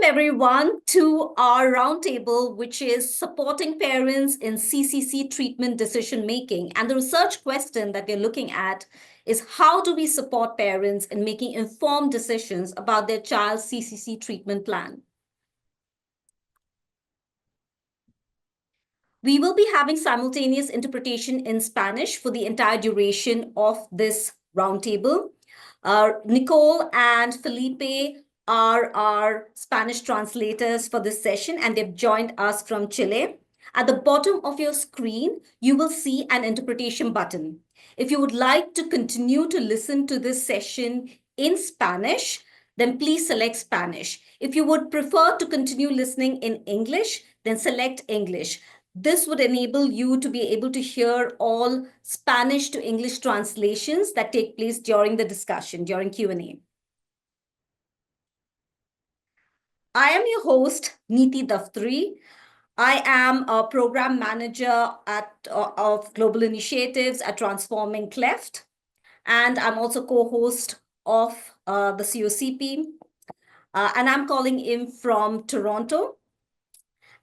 everyone to our roundtable, which is supporting parents in CCC treatment decision making. And the research question that we're looking at is how do we support parents in making informed decisions about their child's CCC treatment plan? We will be having simultaneous interpretation in Spanish for the entire duration of this roundtable. Nicole and Felipe are our Spanish translators for this session, and they've joined us from Chile. At the bottom of your screen, you will see an interpretation button. If you would like to continue to listen to this session in Spanish, then please select Spanish. If you would prefer to continue listening in English, then select English. This would enable you to be able to hear all Spanish to English translations that take place during the discussion, during Q&A. I am your host, Neeti Daftari. I am a program manager of global initiatives at Transforming Cleft, and I'm also co-host of the COCP, and I'm calling in from Toronto.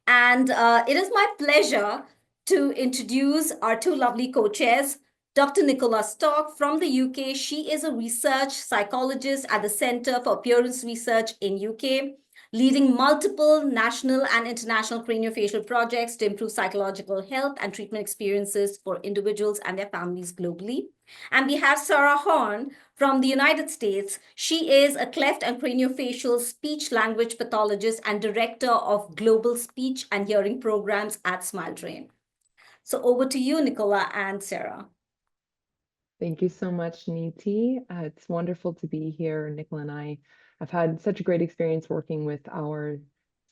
And it is my pleasure to introduce our two lovely co-chairs, Dr. Nicola Stock from the UK. She is a research psychologist at the Centre for Appearance Research in UK, leading multiple national and international craniofacial projects to improve psychological health and treatment experiences for individuals and their families globally. And we have Sarah Horn from the United States. She is a cleft and craniofacial speech language pathologist and director of global speech and hearing programs at SmileTrain. So over to you, Nicola and Sarah. Thank you so much, Neeti. It's wonderful to be here. Nicola and I have had such a great experience working with our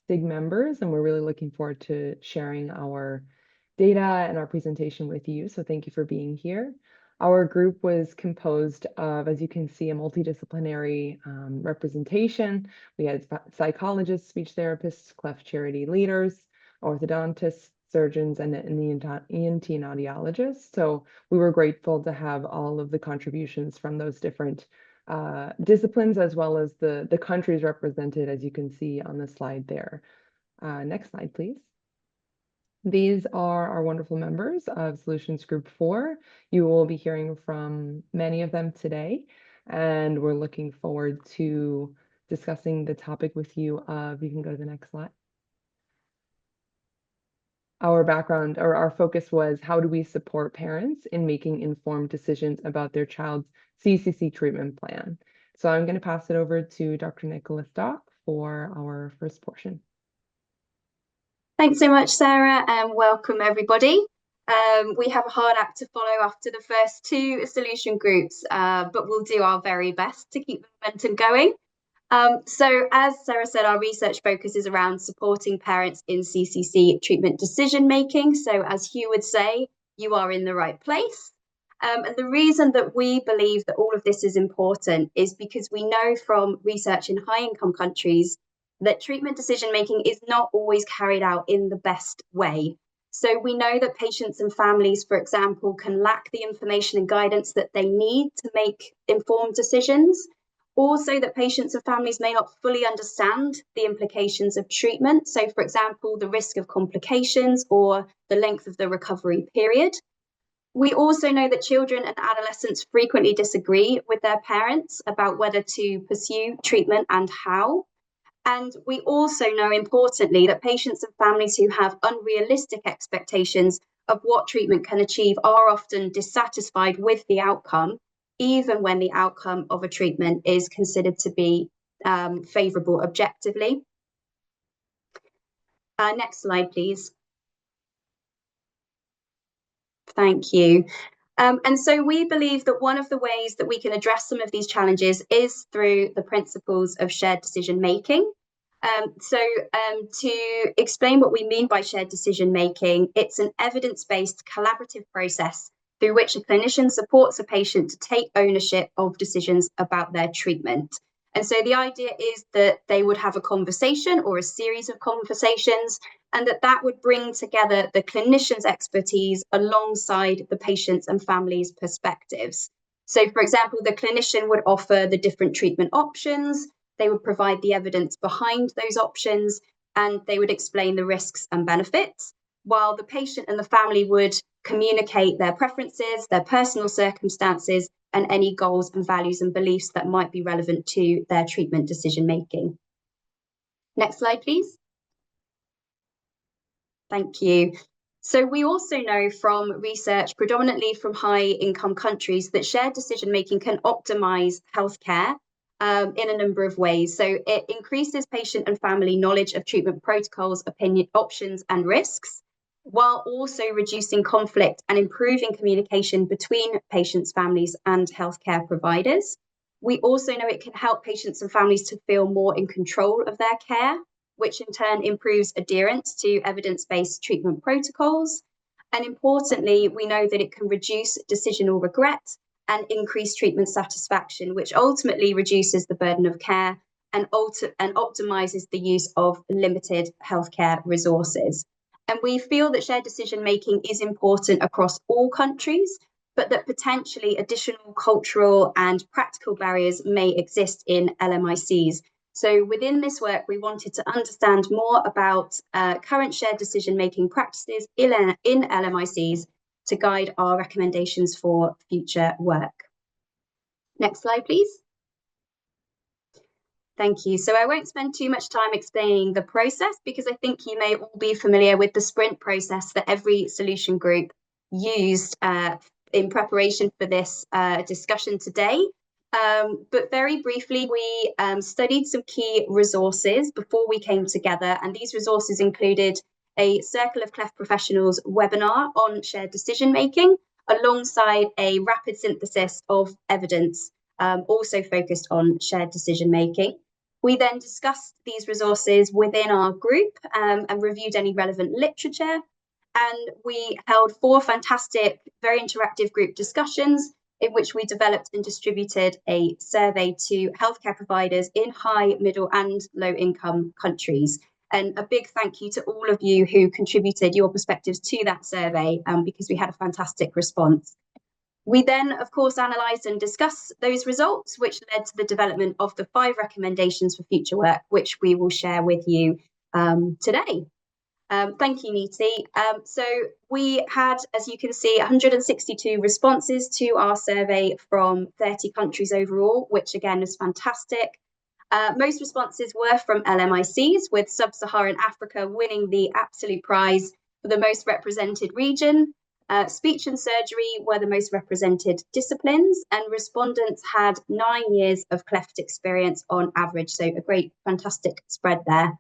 SIG members, and we're really looking forward to sharing our data and our presentation with you. So thank you for being here. Our group was composed of, as you can see, a multidisciplinary representation. We had psychologists, speech therapists, cleft charity leaders, orthodontists, surgeons, and the ENT and audiologists. So we were grateful to have all of the contributions from those different disciplines, as well as the countries represented, as you can see on the slide there. Next slide, please. These are our wonderful members of Solutions Group 4. You will be hearing from many of them today, and we're looking forward to discussing the topic with you. You can go to the next slide. Our background, or our focus was, how do we support parents in making informed decisions about their child's CCC treatment plan? So I'm going to pass it over to Dr. Nicola Stock for our first portion. Thanks so much, Sarah, and welcome everybody. We have a hard act to follow after the first two solution groups, but we'll do our very best to keep the momentum going. So as Sarah said, our research focus is around supporting parents in CCC treatment decision making. So as Hugh would say, you are in the right place. And the reason that we believe that all of this is important is because we know from research in high-income countries that treatment decision making is not always carried out in the best way. So we know that patients and families, for example, can lack the information and guidance that they need to make informed decisions. Also, that patients and families may not fully understand the implications of treatment. So, for example, the risk of complications or the length of the recovery period. We also know that children and adolescents frequently disagree with their parents about whether to pursue treatment and how. And we also know, importantly, that patients and families who have unrealistic expectations of what treatment can achieve are often dissatisfied with the outcome, even when the outcome of a treatment is considered to be favourable objectively. Next slide, please. Thank you. And so we believe that one of the ways that we can address some of these challenges is through the principles of shared decision making. To explain what we mean by shared decision making, it's an evidence-based collaborative process through which a clinician supports a patient to take ownership of decisions about their treatment. And so the idea is that they would have a conversation or a series of conversations, and that would bring together the clinician's expertise alongside the patient's and family's perspectives. So, for example, the clinician would offer the different treatment options, They would provide the evidence behind those options, and they would explain the risks and benefits, while the patient and the family would communicate their preferences, their personal circumstances, and any goals and values and beliefs that might be relevant to their treatment decision making. Next slide, please. Thank you. So we also know from research, predominantly from high-income countries, that shared decision-making can optimize healthcare in a number of ways. So it increases patient and family knowledge of treatment protocols, options, and risks, while also reducing conflict and improving communication between patients, families, and healthcare providers. We also know it can help patients and families to feel more in control of their care, which in turn improves adherence to evidence-based treatment protocols. And importantly, we know that it can reduce decisional regret and increase treatment satisfaction, which ultimately reduces the burden of care and optimizes the use of limited healthcare resources. And we feel that shared decision-making is important across all countries, but that potentially additional cultural and practical barriers may exist in LMICs. So within this work, we wanted to understand more about current shared decision-making practices in LMICs to guide our recommendations for future work. Next slide, please. Thank you. So I won't spend too much time explaining the process, because I think you may all be familiar with the sprint process that every solution group used in preparation for this discussion today. But very briefly, we studied some key resources before we came together, and these resources included a Circle of Cleft Professionals webinar on shared decision making, alongside a rapid synthesis of evidence, also focused on shared decision making. We then discussed these resources within our group and reviewed any relevant literature. And we held 4 fantastic, very interactive group discussions in which we developed and distributed a survey to healthcare providers in high, middle, and low-income countries. And a big thank you to all of you who contributed your perspectives to that survey, because we had a fantastic response. We then, of course, analysed and discussed those results, which led to the development of the 5 recommendations for future work, which we will share with you today. Thank you, Niti. So we had, as you can see, 162 responses to our survey from 30 countries overall, which again is fantastic. Most responses were from LMICs, with Sub-Saharan Africa winning the absolute prize for the most represented region. Speech and surgery were the most represented disciplines, and respondents had 9 years of cleft experience on average, so a great, fantastic spread there.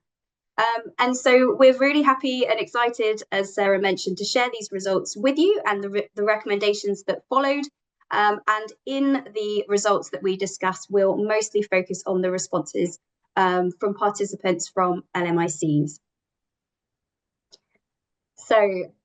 And so we're really happy and excited, as Sarah mentioned, to share these results with you and the recommendations that followed. And in the results that we discuss, we'll mostly focus on the responses from participants from LMICs. So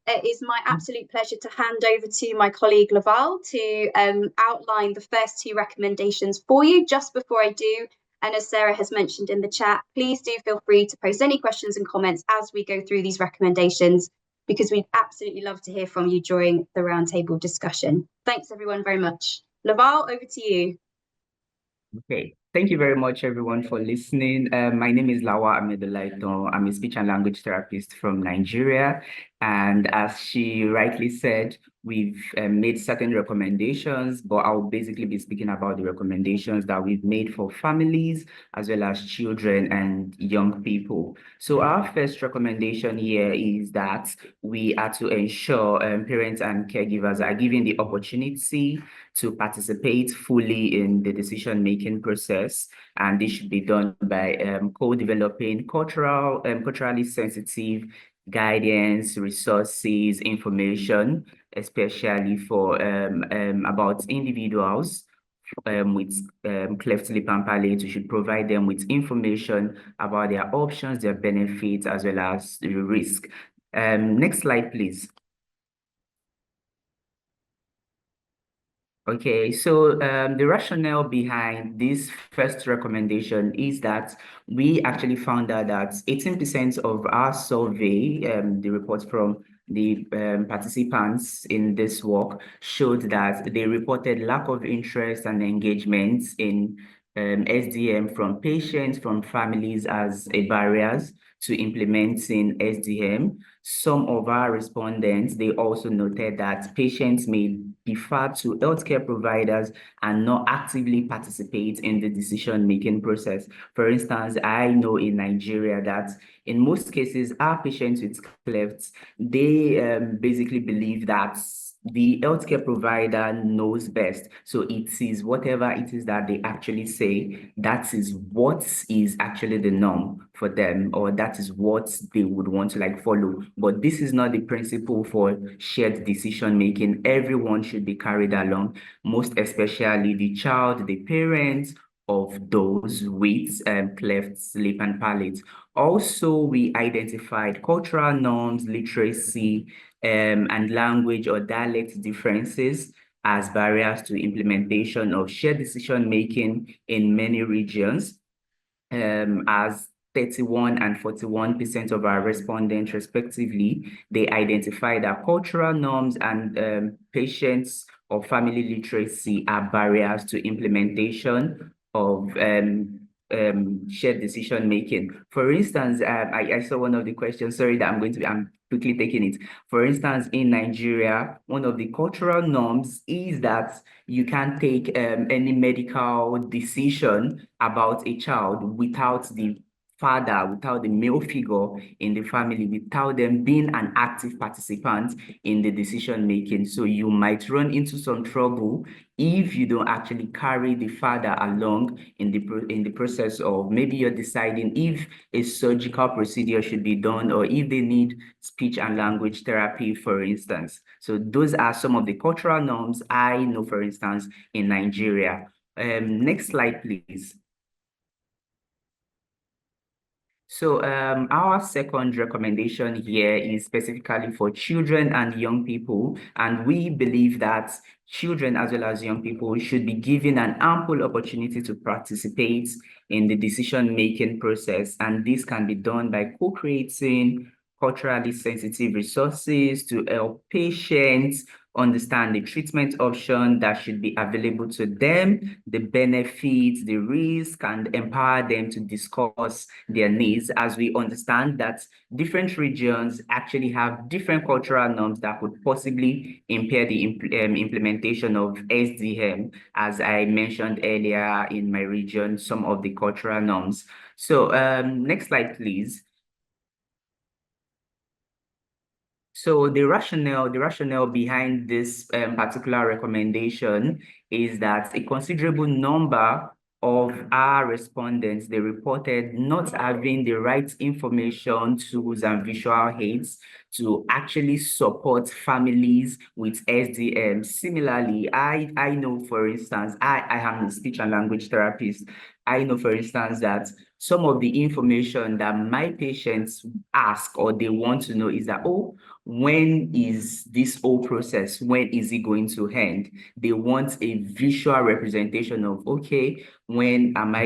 it is my absolute pleasure to hand over to my colleague Laval to outline the first 2 recommendations for you. Just before I do, and as Sarah has mentioned in the chat, please do feel free to post any questions and comments as we go through these recommendations, because we'd absolutely love to hear from you during the roundtable discussion. Thanks everyone very much. Laval, over to you. Okay, thank you very much everyone for listening. My name is Lawa Amedolaito. I'm a speech and language therapist from Nigeria. And as she rightly said, we've made certain recommendations, but I'll basically be speaking about the recommendations that we've made for families as well as children and young people. So our first recommendation here is that we are to ensure parents and caregivers are given the opportunity to participate fully in the decision-making process. And this should be done by co-developing culturally sensitive guidance, resources, information, especially for about individuals with cleft lip and palate. We should provide them with information about their options, their benefits, as well as the risk. Next slide, please. Okay, so the rationale behind this first recommendation is that we actually found out that 18% of our survey, the reports from the participants in this work, showed that they reported lack of interest and engagement in SDM from patients, from families as a barriers to implementing SDM. Some of our respondents, they also noted that patients may defer to healthcare providers and not actively participate in the decision-making process. For instance, I know in Nigeria that in most cases, our patients with clefts, they basically believe that the healthcare provider knows best. So it is whatever it is that they actually say, that is what is actually the norm for them, or that is what they would want to like follow. But this is not the principle for shared decision making. Everyone should be carried along, most especially the child, the parents of those with cleft lip and palate. Also, we identified cultural norms, literacy, and language or dialect differences as barriers to implementation of shared decision making in many regions, as 31 and 41% of our respondents respectively, they identify that cultural norms and patients or family literacy are barriers to implementation of shared decision making. For instance, I saw one of the questions, sorry that I'm quickly taking it. For instance, in Nigeria, one of the cultural norms is that you can't take any medical decision about a child without the father, without the male figure in the family, without them being an active participant in the decision making. So you might run into some trouble if you don't actually carry the father along in the process of maybe you're deciding if a surgical procedure should be done or if they need speech and language therapy, for instance. So those are some of the cultural norms I know, for instance, in Nigeria. Next slide, please. So our second recommendation here is specifically for children and young people, and we believe that children as well as young people should be given an ample opportunity to participate in the decision-making process, and this can be done by co-creating culturally sensitive resources to help patients understand the treatment option that should be available to them, the benefits, the risk, and empower them to discuss their needs, as we understand that different regions actually have different cultural norms that could possibly impair the implementation of SDM, as I mentioned earlier in my region, some of the cultural norms. So next slide, please. So the rationale behind this particular recommendation is that a considerable number of our respondents, they reported not having the right information, tools, and visual aids to actually support families with SDM. Similarly, I know, for instance, I am a speech and language therapist. I know, for instance, that some of the information that my patients ask or they want to know is that, oh, when is this whole process, when is it going to end? They want a visual representation of, okay, when am I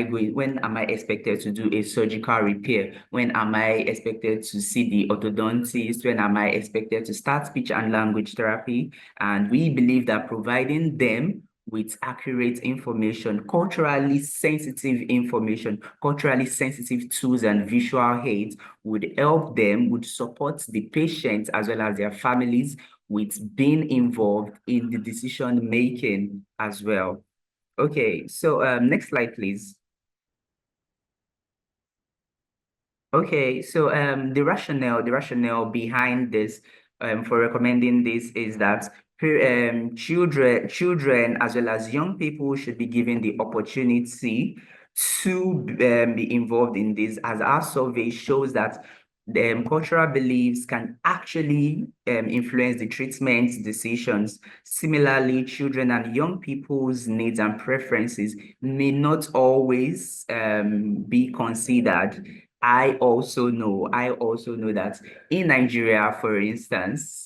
expected to do a surgical repair? When am I expected to see the orthodontist? When am I expected to start speech and language therapy? And we believe that providing them with accurate information, culturally sensitive information, culturally sensitive tools and visual aids would help them, would support the patients as well as their families with being involved in the decision making as well. Okay, so next slide, please. Okay, so the rationale behind this for recommending this is that children as well as young people should be given the opportunity to be involved in this, as our survey shows that the cultural beliefs can actually influence the treatment decisions. Similarly, children and young people's needs and preferences may not always be considered. I also know that in Nigeria, for instance,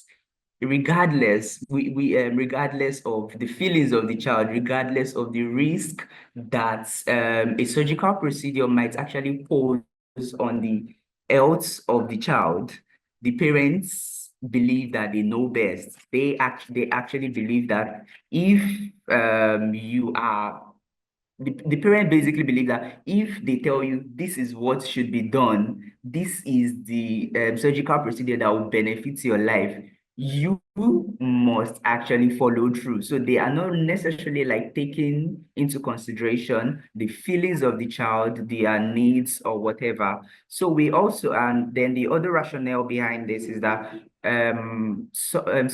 regardless regardless of the feelings of the child, regardless of the risk that a surgical procedure might actually pose on the health of the child, the parents believe that they know best. They actually believe that if you are the parent basically believe that if they tell you this is what should be done, this is the surgical procedure that will benefit your life, you must actually follow through. So they are not necessarily like taking into consideration the feelings of the child, their needs or whatever. So we also, and then the other rationale behind this is that some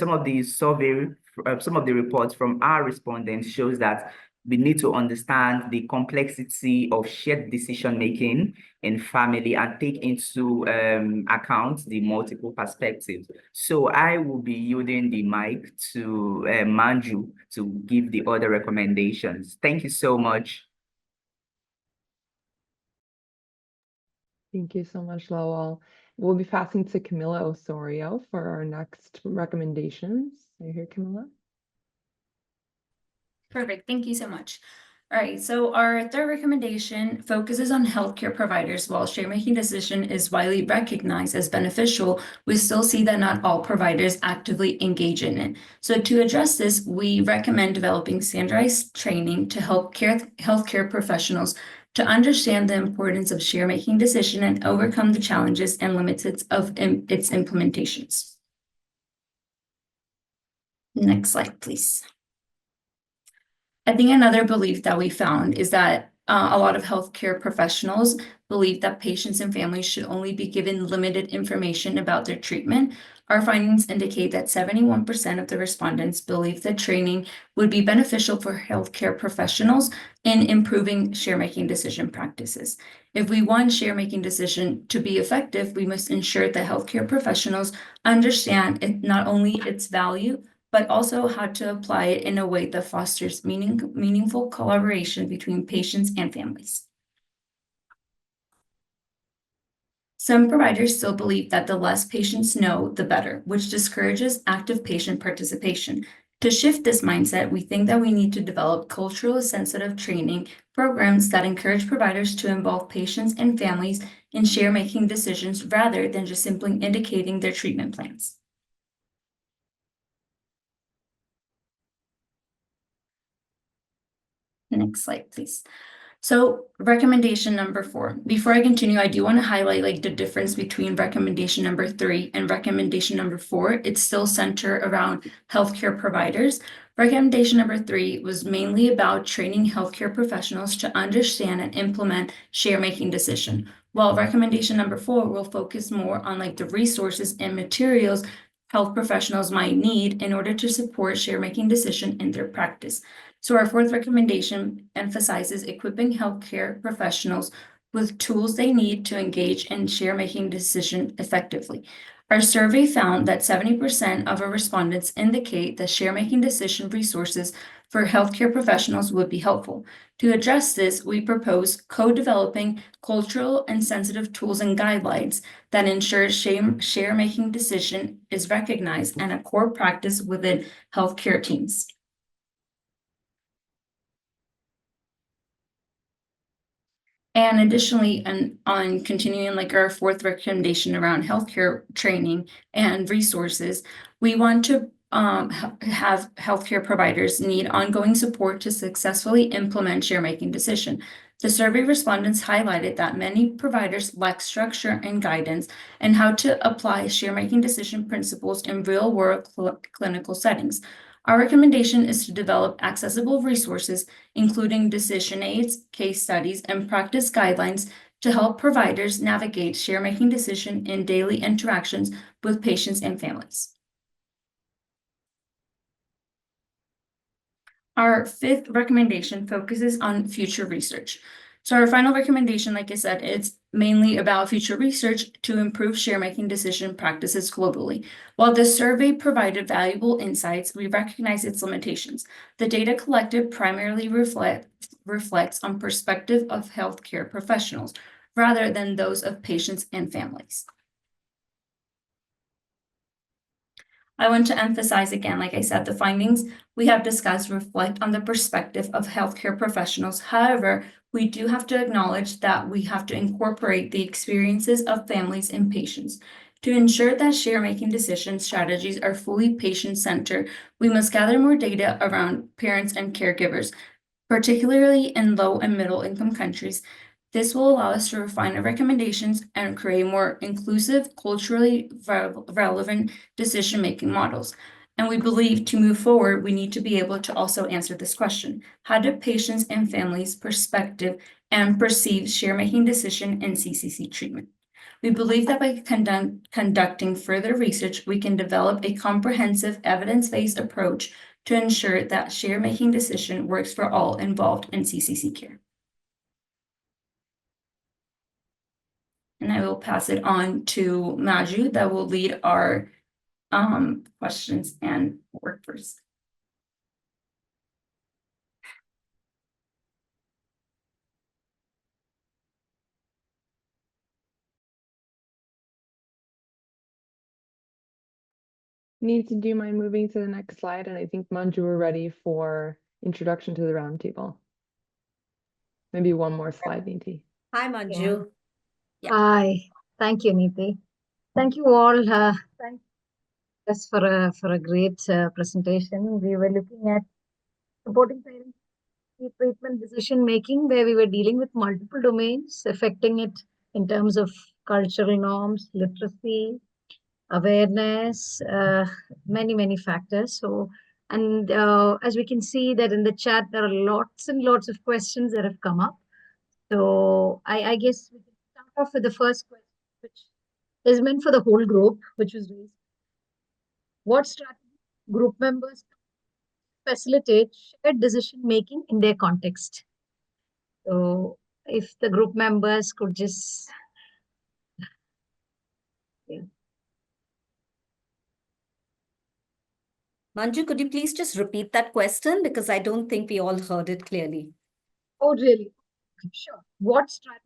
of the some of the reports from our respondents shows that we need to understand the complexity of shared decision making in family and take into account the multiple perspectives. So I will be yielding the mic to Manju to give the other recommendations. Thank you so much. Thank you so much, Lowell. We'll be passing to Camilla Osorio for our next recommendations. Are you here, Camilla? Perfect. Thank you so much. All right, so our third recommendation focuses on healthcare providers. While share-making decision is widely recognized as beneficial, we still see that not all providers actively engage in it. So to address this, we recommend developing standardized training to help healthcare professionals to understand the importance of share-making decision and overcome the challenges and limits of its implementations. Next slide, please. I think another belief that we found is that a lot of healthcare professionals believe that patients and families should only be given limited information about their treatment. Our findings indicate that 71% of the respondents believe that training would be beneficial for healthcare professionals in improving share-making decision practices. If we want share-making decision to be effective, we must ensure that healthcare professionals understand not only its value, but also how to apply it in a way that fosters meaningful collaboration between patients and families. Some providers still believe that the less patients know, the better, which discourages active patient participation. To shift this mindset, we think that we need to develop culturally sensitive training programs that encourage providers to involve patients and families in share-making decisions rather than just simply indicating their treatment plans. Next slide, please. So recommendation number 4. Before I continue, I do want to highlight the difference between recommendation number 3 and recommendation number 4. It's still centered around healthcare providers. Recommendation number 3 was mainly about training healthcare professionals to understand and implement share-making decision, while recommendation number 4 will focus more on the resources and materials health professionals might need in order to support share-making decision in their practice. So our 4th recommendation emphasizes equipping healthcare professionals with tools they need to engage in share-making decision effectively. Our survey found that 70% of our respondents indicate that share-making decision resources for healthcare professionals would be helpful. To address this, we propose co-developing cultural and sensitive tools and guidelines that ensure share-making decision is recognized and a core practice within healthcare teams. And additionally, on continuing our 4th recommendation around healthcare training and resources, we want to have healthcare providers need ongoing support to successfully implement share-making decision. The survey respondents highlighted that many providers lack structure and guidance and how to apply share-making decision principles in real-world clinical settings. Our recommendation is to develop accessible resources, including decision aids, case studies, and practice guidelines to help providers navigate share-making decision in daily interactions with patients and families. Our 5th recommendation focuses on future research. So our final recommendation, like I said, it's mainly about future research to improve share-making decision practices globally. While the survey provided valuable insights, we recognize its limitations. The data collected primarily reflects on perspective of healthcare professionals rather than those of patients and families. I want to emphasize again, like I said, the findings we have discussed reflect on the perspective of healthcare professionals. However, we do have to acknowledge that we have to incorporate the experiences of families and patients. To ensure that share-making decision strategies are fully patient-centered, we must gather more data around parents and caregivers. particularly in low and middle income countries. This will allow us to refine our recommendations and create more inclusive, culturally relevant decision-making models. And we believe to move forward, we need to be able to also answer this question. How do patients and families' perspective and perceive share-making decision in CCC treatment? We believe that by conducting further research, we can develop a comprehensive evidence-based approach to ensure that share-making decision works for all involved in CCC care. And I will pass it on to Maju that will lead our questions and workforce. Neeti, do you mind moving to the next slide? And I think Manju, we're ready for introduction to the roundtable. Maybe one more slide, Neeti. Hi, Manju. Yeah. Hi, thank you, Neeti. Thank you all. Thank us for a great presentation. We were looking at supporting parents in treatment decision making, where we were dealing with multiple domains, affecting it in terms of cultural norms, literacy, awareness, many factors. So, and as we can see that in the chat, there are lots and lots of questions that have come up. So I guess we can start off with the first question, which is meant for the whole group, which was raised. What strategy group members facilitate shared decision making in their context? So if the group members could just Manju, could you please just repeat that question? Because I don't think we all heard it clearly. Oh, really? Okay, sure. What strategies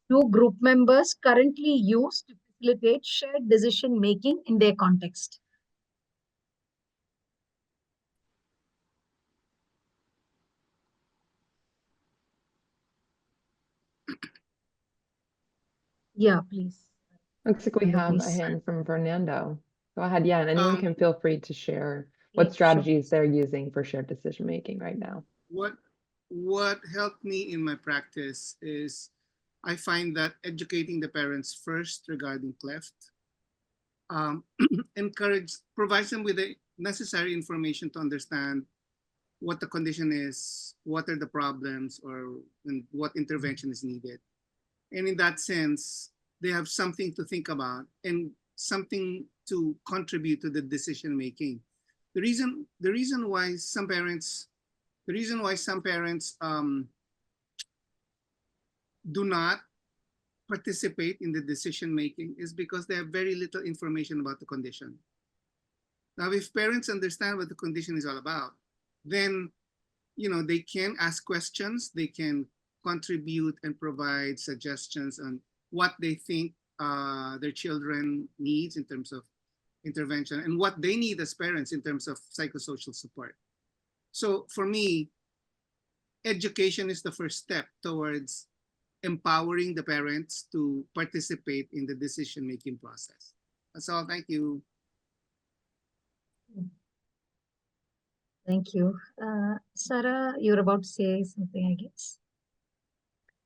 do group members currently use to facilitate shared decision making in their context? Yeah, please. Looks like we Fernando, have a please. hand from Fernando. Go ahead, yeah, and anyone can feel free to share Yeah, what strategies they're using for shared decision making right now. What helped me in my practice is I find that educating the parents first regarding cleft provides them with the necessary information to understand what the condition is, what are the problems, and what intervention is needed. And in that sense, they have something to think about and something to contribute to the decision making. The reason why some parents do not participate in the decision making is because they have very little information about the condition. Now, if parents understand what the condition is all about, then they can ask questions, they can contribute and provide suggestions on what they think their children needs in terms of intervention and what they need as parents in terms of psychosocial support. So for me, education is the first step towards empowering the parents to participate in the decision-making process. That's all. Thank you. Thank you. Sarah, you're about to say something, I guess.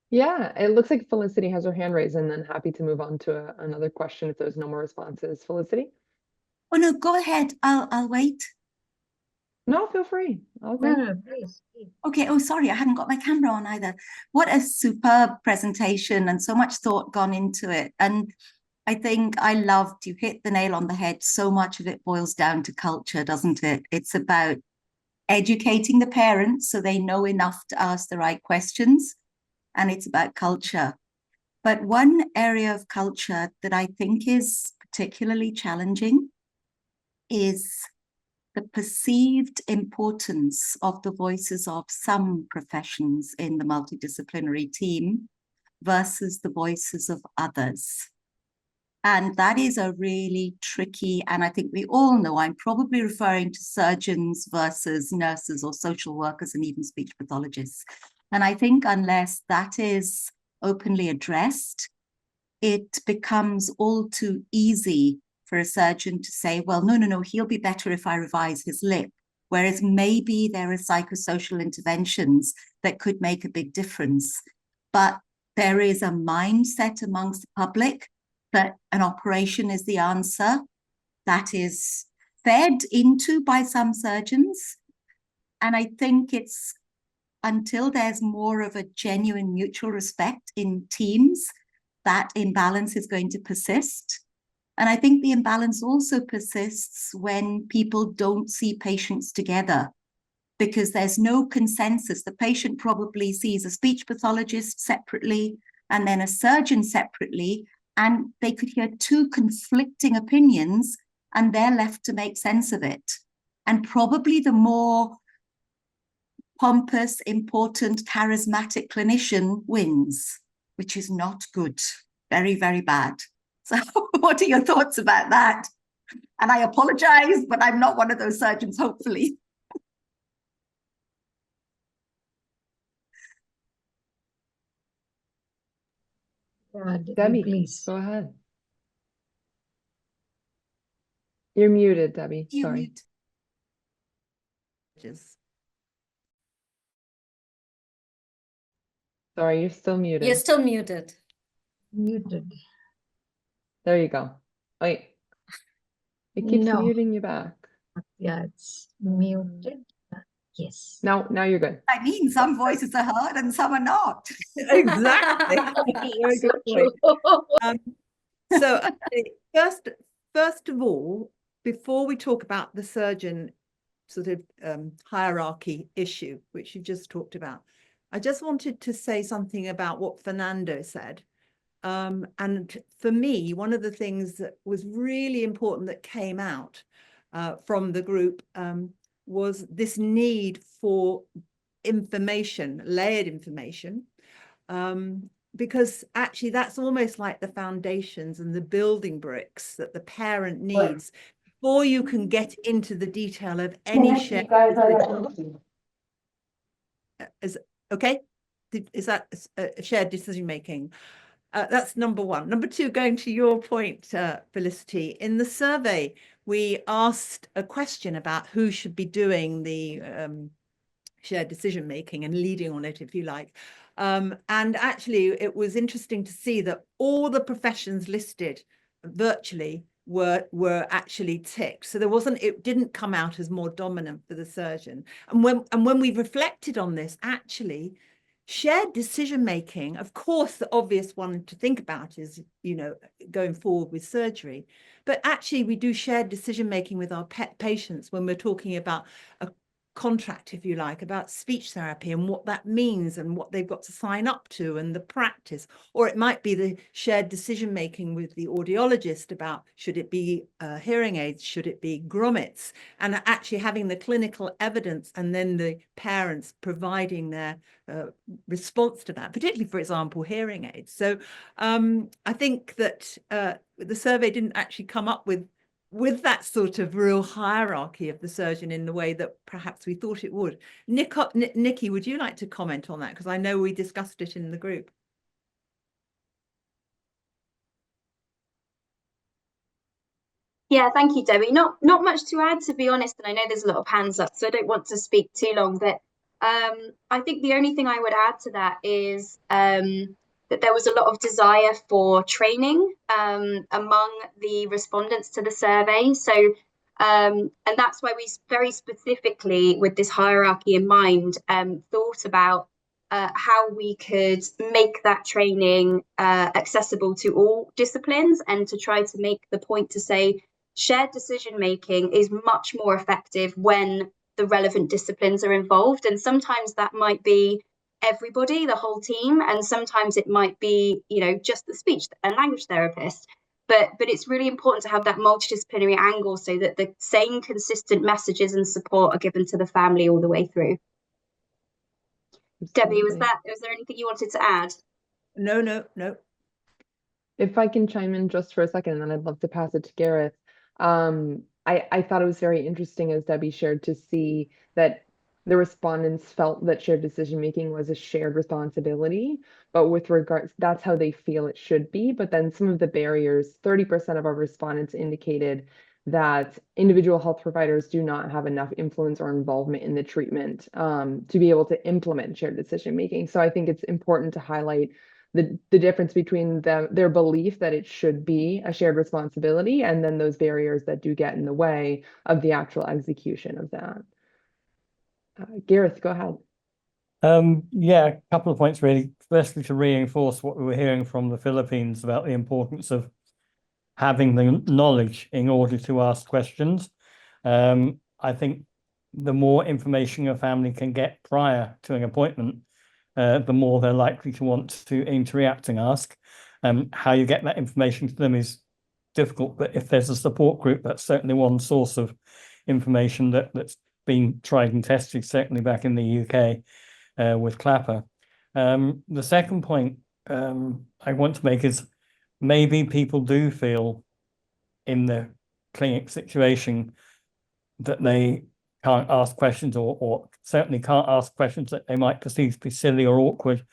Yeah, it looks like Felicity has her hand raised, and then happy to move on to another question if there's no more responses. Felicity? Oh no, go ahead. I'll wait. No, feel free. Okay. No, please. Okay. Oh, sorry, I hadn't got my camera on either. What a superb presentation, and so much thought gone into it. And I think I loved, you hit the nail on the head. So much of it boils down to culture, doesn't it? It's about educating the parents so they know enough to ask the right questions. And it's about culture. But one area of culture that I think is particularly challenging is the perceived importance of the voices of some professions in the multidisciplinary team versus the voices of others. And that is a really tricky, and I think we all know, I'm probably referring to surgeons versus nurses or social workers and even speech pathologists. And I think unless that is openly addressed, it becomes all too easy for a surgeon to say, well, no, he'll be better if I revise his lip, whereas maybe there are psychosocial interventions that could make a big difference. But there is a mindset amongst the public that an operation is the answer. That is fed into by some surgeons. And I think it's until there's more of a genuine mutual respect in teams, that imbalance is going to persist. And I think the imbalance also persists when people don't see patients together, because there's no consensus. The patient probably sees a speech pathologist separately and then a surgeon separately, and they could hear two conflicting opinions and they're left to make sense of it. And probably the more pompous, important, charismatic clinician wins, which is not good. Very, very bad. So what are your thoughts about that? And I apologize, but I'm not one of those surgeons, hopefully. Debbie, please. go ahead. You're muted, Debbie. You Sorry. mute. Sorry, you're still muted. You're still muted. Muted. There you go. Wait. It keeps No. muting you back. Yeah, it's muted. Yes. Now you're good. I mean, some voices are heard and some are not. Exactly. Very So good point. true. So first of all, before we talk about the surgeon sort of hierarchy issue, which you just talked about, I just wanted to say something about what Fernando said. And for me, one of the things that was really important that came out from the group was this need for information, layered information, because actually that's almost like the foundations and the building bricks that the parent needs before you can get into the detail of any shared decision. Is that a shared decision making? That's number one. Number two, going to your point, Felicity, in the survey, we asked a question about who should be doing the shared decision making and leading on it, if you like. And actually, it was interesting to see that all the professions listed virtually were actually ticked. So it didn't come out as more dominant for the surgeon. And when we reflected on this, actually, shared decision making, of course, the obvious one to think about is, going forward with surgery. But actually, we do shared decision making with our pet patients when we're talking about a contract, if you like, about speech therapy and what that means and what they've got to sign up to and the practice. Or it might be the shared decision making with the audiologist about should it be hearing aids, should it be grommets, and actually having the clinical evidence and then the parents providing their response to that, particularly, for example, hearing aids. So I think that the survey didn't actually come up with that sort of real hierarchy of the surgeon in the way that perhaps we thought it would. Nikki, would you like to comment on that? Because I know we discussed it in the group. Yeah, thank you, Debbie. Not much to add, to be honest, and I know there's a lot of hands up, so I don't want to speak too long, but I think the only thing I would add to that is that there was a lot of desire for training among the respondents to the survey. So, and that's why we very specifically, with this hierarchy in mind, thought about how we could make that training accessible to all disciplines, and to try to make the point to say shared decision making is much more effective when the relevant disciplines are involved. And sometimes that might be everybody, the whole team, and sometimes it might be, just the speech and language therapist. But it's really important to have that multidisciplinary angle so that the same consistent messages and support are given to the family all the way through. Absolutely. Debbie, was there anything you wanted to add? No. If I can chime in just for a second, and then I'd love to pass it to Gareth. I thought it was very interesting, as Debbie shared, to see that the respondents felt that shared decision making was a shared responsibility, but with regards, that's how they feel it should be. But then some of the barriers, 30% of our respondents indicated that individual health providers do not have enough influence or involvement in the treatment to be able to implement shared decision making. So I think it's important to highlight the difference between their belief that it should be a shared responsibility and then those barriers that do get in the way of the actual execution of that. Gareth, go ahead. Yeah, a couple of points really, firstly to reinforce what we were hearing from the Philippines about the importance of having the knowledge in order to ask questions. I think the more information a family can get prior to an appointment, the more they're likely to want to interact and ask. How you get that information to them is difficult, but if there's a support group, that's certainly one source of information that's been tried and tested, certainly back in the UK with Clapper. The second point I want to make is maybe people do feel in the clinic situation that they can't ask questions or certainly can't ask questions that they might perceive to be silly or awkward.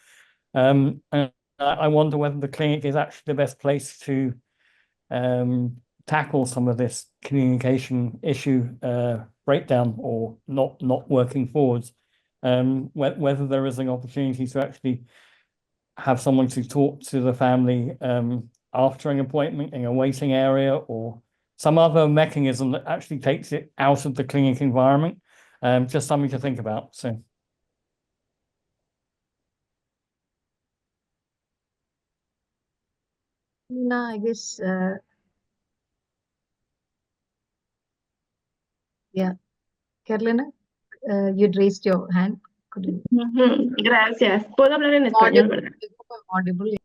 And I wonder whether the clinic is actually the best place to tackle some of this communication issue breakdown or not working forwards. Whether there is an opportunity to actually have someone to talk to the family after an appointment in a waiting area or some other mechanism that actually takes it out of the clinic environment. Just something to think about. So. No, I guess, yeah. Carolina, you'd raised your hand. Could you? Gracias. Puedo hablar en español, ¿verdad? Audible.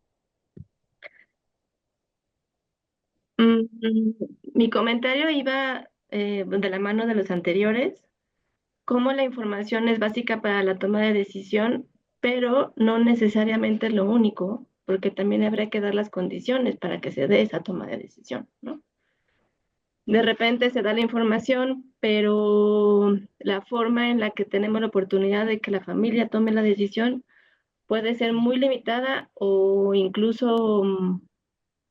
Mi comentario iba de la mano de los anteriores, cómo la información es básica para la toma de decisión, pero no necesariamente lo único, porque también habría que dar las condiciones para que se dé esa toma de decisión, ¿no? De repente se da la información, pero la forma en la que tenemos la oportunidad de que la familia tome la decisión puede ser muy limitada o incluso,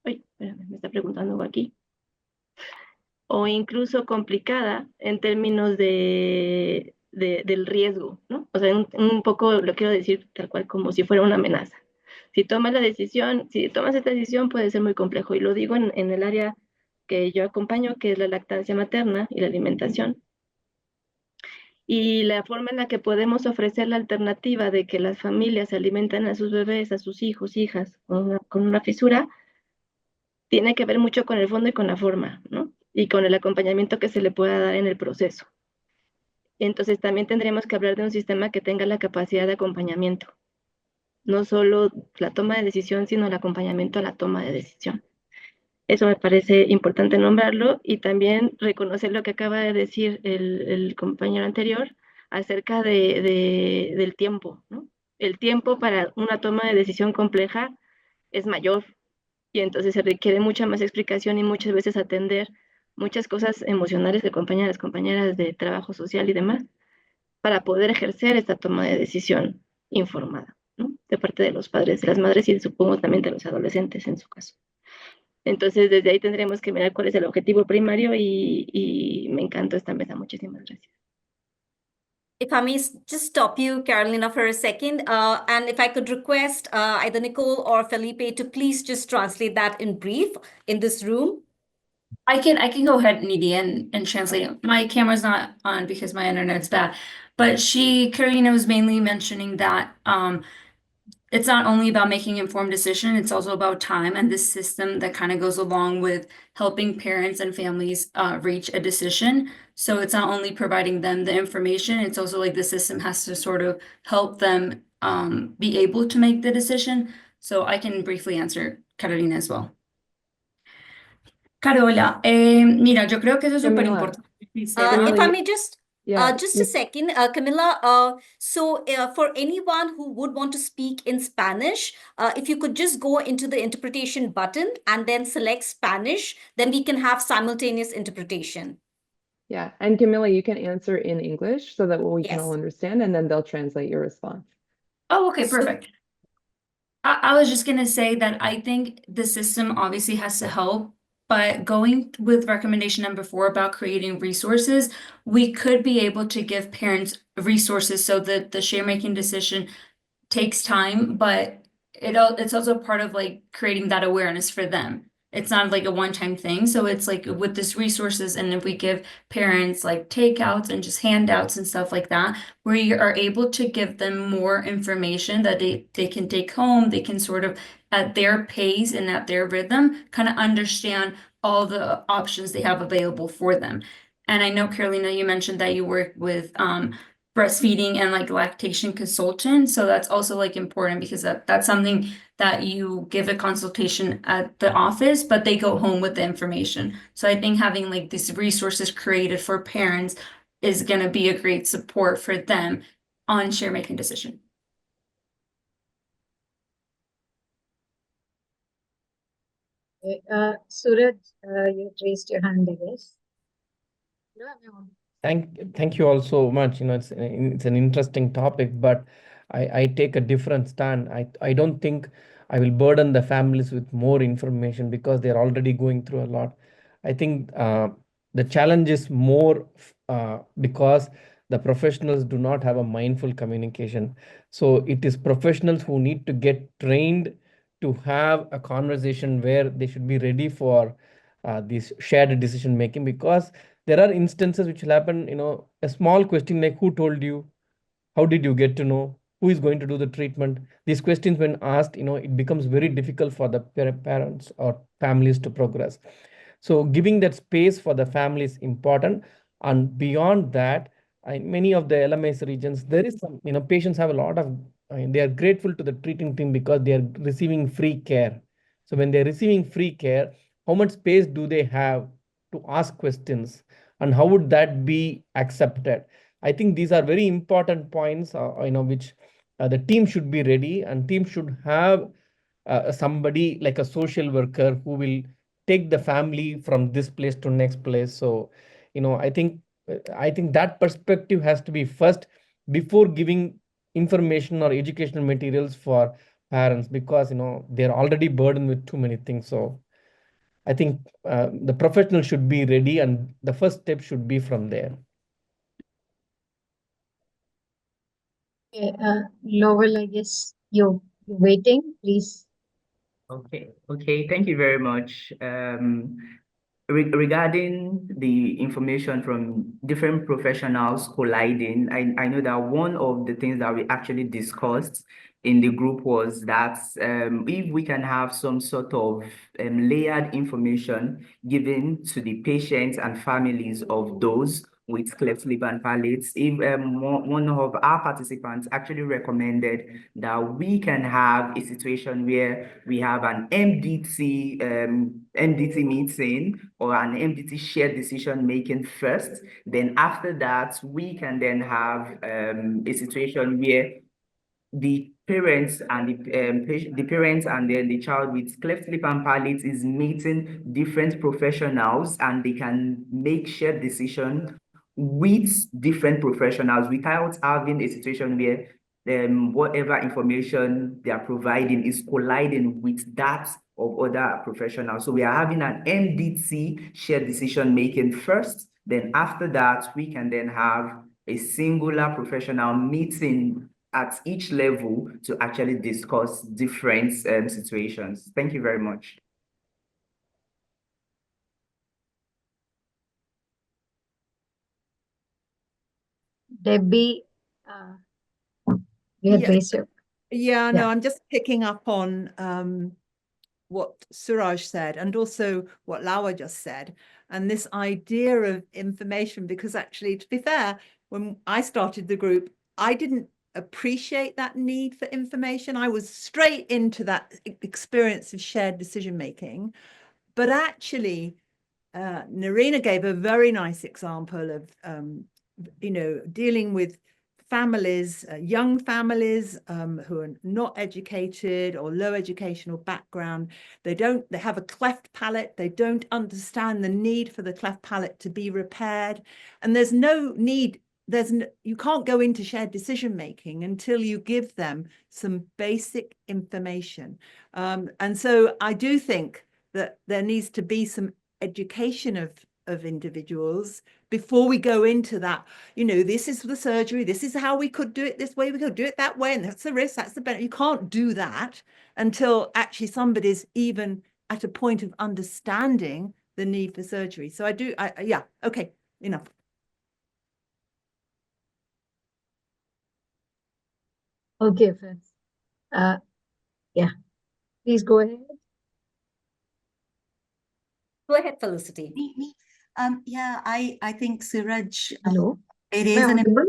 ay, espérame, me está preguntando algo aquí, o incluso complicada en términos del riesgo, ¿no? O sea, un poco lo quiero decir tal cual como si fuera una amenaza. Si tomas esta decisión puede ser muy complejo, y lo digo en el área que yo acompaño, que es la lactancia materna y la alimentación. Y la forma en la que podemos ofrecer la alternativa de que las familias alimentan a sus bebés, a sus hijos, hijas, con una fisura, tiene que ver mucho con el fondo y con la forma, ¿no? Y con el acompañamiento que se le pueda dar en el proceso. Entonces también tendríamos que hablar de un sistema que tenga la capacidad de acompañamiento. No solo la toma de decisión, sino el acompañamiento a la toma de decisión. Eso me parece importante nombrarlo, y también reconocer lo que acaba de decir el compañero anterior acerca del tiempo, ¿no? El tiempo para una toma de decisión compleja es mayor, y entonces se requiere mucha más explicación y muchas veces atender muchas cosas emocionales que acompañan a las compañeras de trabajo social y demás para poder ejercer esta toma de decisión informada, ¿no? De parte de los padres, de las madres y supongo también de los adolescentes en su caso. Entonces, desde ahí tendremos que mirar cuál es el objetivo primario, y me encantó esta mesa. Muchísimas gracias. If I may just stop you, Carolina, for a second, and if I could request either Nicole or Felipe to please just translate that in brief in this room. I can go ahead, Nidhi, and translate it. My camera's not on because my internet's bad. But Carolina was mainly mentioning that it's not only about making informed decision, it's also about time and this system that kind of goes along with helping parents and families reach a decision. So it's not only providing them the information, it's also like the system has to sort of help them be able to make the decision. So I can briefly answer Carolina as well. Carola, mira, yo creo que eso es súper importante. If I may just a second, Camilla. So for anyone who would want to speak in Spanish, if you could just go into the interpretation button and then select Spanish, then we can have simultaneous interpretation. Yeah, and Camilla, you can answer in English so that we can all understand, and then they'll translate your response. Oh, okay, perfect. I was just going to say that I think the system obviously has to help But going with recommendation number 4 about creating resources, we could be able to give parents resources so that the share making decision takes time, but it's also part of like creating that awareness for them. It's not like a one-time thing. So it's like with this resources, and if we give parents like takeouts and just handouts and stuff like that, we are able to give them more information that they can take home. They can sort of at their pace and at their rhythm kind of understand all the options they have available for them. And I know, Carolina, you mentioned that you work with breastfeeding and like lactation consultant. So that's also like important because that's something that you give a consultation at the office, but they go home with the information. So I think having like these resources created for parents is going to be a great support for them on share making decision. Suraj, you raised your hand, I guess. No, no. Thank you all so much. It's an interesting topic, but I take a different stand. I don't think I will burden the families with more information because they're already going through a lot. I think the challenge is more because the professionals do not have a mindful communication. So it is professionals who need to get trained to have a conversation where they should be ready for this shared decision making, because there are instances which will happen, a small question like who told you, how did you get to know, who is going to do the treatment. These questions when asked, it becomes very difficult for the parents or families to progress. So giving that space for the family is important. And beyond that, in many of the LMS regions, there is some, patients have a lot of, they are grateful to the treating team because they are receiving free care. So when they're receiving free care, how much space do they have to ask questions, and how would that be accepted? I think these are very important points, which the team should be ready, and team should have somebody like a social worker who will take the family from this place to next place. So, I think that perspective has to be first before giving information or educational materials for parents, because they're already burdened with too many things. So I think the professional should be ready, and the first step should be from there. Okay, Lowell, I guess you're waiting, please. Okay, thank you very much. Regarding the information from different professionals colliding, I know that one of the things that we actually discussed in the group was that if we can have some sort of layered information given to the patients and families of those with cleft lip and palate, if one of our participants actually recommended that we can have a situation where we have an MDT meeting or an MDT shared decision making first. Then after that, we can then have a situation where the parents and the parents and then the child with cleft lip and palate is meeting different professionals, and they can make shared decision with different professionals without having a situation where whatever information they are providing is colliding with that of other professionals. So we are having an MDT shared decision making first. Then after that, we can then have a singular professional meeting at each level to actually discuss different situations. Thank you very much. Debbie, you had raised your... Yeah, no, I'm just picking up on what Suraj said, and also what Lawa just said, and this idea of information, because actually, to be fair, when I started the group, I didn't appreciate that need for information. I was straight into that experience of shared decision making. But actually, Narina gave a very nice example of, dealing with families, young families who are not educated or low educational background. They have a cleft palate. They don't understand the need for the cleft palate to be repaired. And there's no need, you can't go into shared decision making until you give them some basic information. And so I do think that there needs to be some education of individuals before we go into that, you know, this is the surgery, this is how we could do it this way, we could do it that way, and that's the risk, that's the benefit. You can't do that until actually somebody's even at a point of understanding the need for surgery. So yeah, okay, enough. Okay, friends. Yeah, please go ahead. Go ahead, Felicity. Yeah, I think Suraj, Hello. it Am I is audible?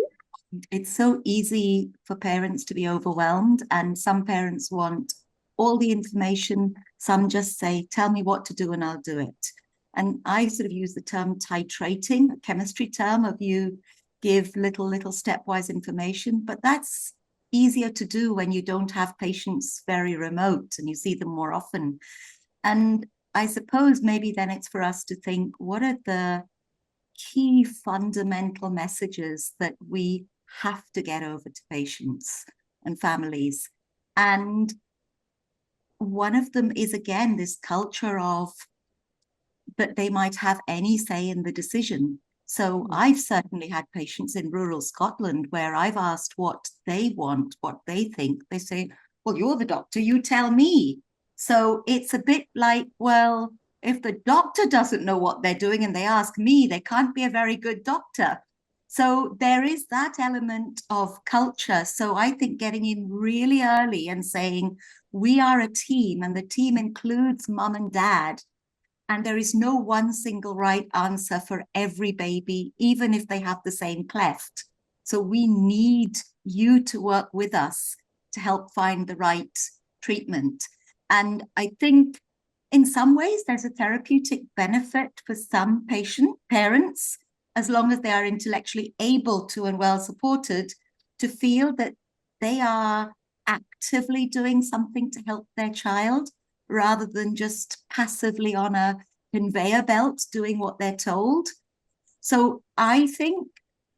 it's so easy for parents to be overwhelmed, and some parents want all the information. Some just say, tell me what to do and I'll do it. And I sort of use the term titrating, a chemistry term of you give little stepwise information, but that's easier to do when you don't have patients very remote and you see them more often. And I suppose maybe then it's for us to think, what are the key fundamental messages that we have to get over to patients and families? And one of them is, again, this culture of that they might have any say in the decision. So I've certainly had patients in rural Scotland where I've asked what they want, what they think. They say, well, you're the doctor, you tell me. So it's a bit like, well, if the doctor doesn't know what they're doing and they ask me, they can't be a very good doctor. So there is that element of culture. So I think getting in really early and saying, we are a team, and the team includes mum and dad, and there is no one single right answer for every baby, even if they have the same cleft. So we need you to work with us to help find the right treatment. And I think in some ways there's a therapeutic benefit for some parents, as long as they are intellectually able to and well supported, to feel that they are actively doing something to help their child, rather than just passively on a conveyor belt doing what they're told. So I think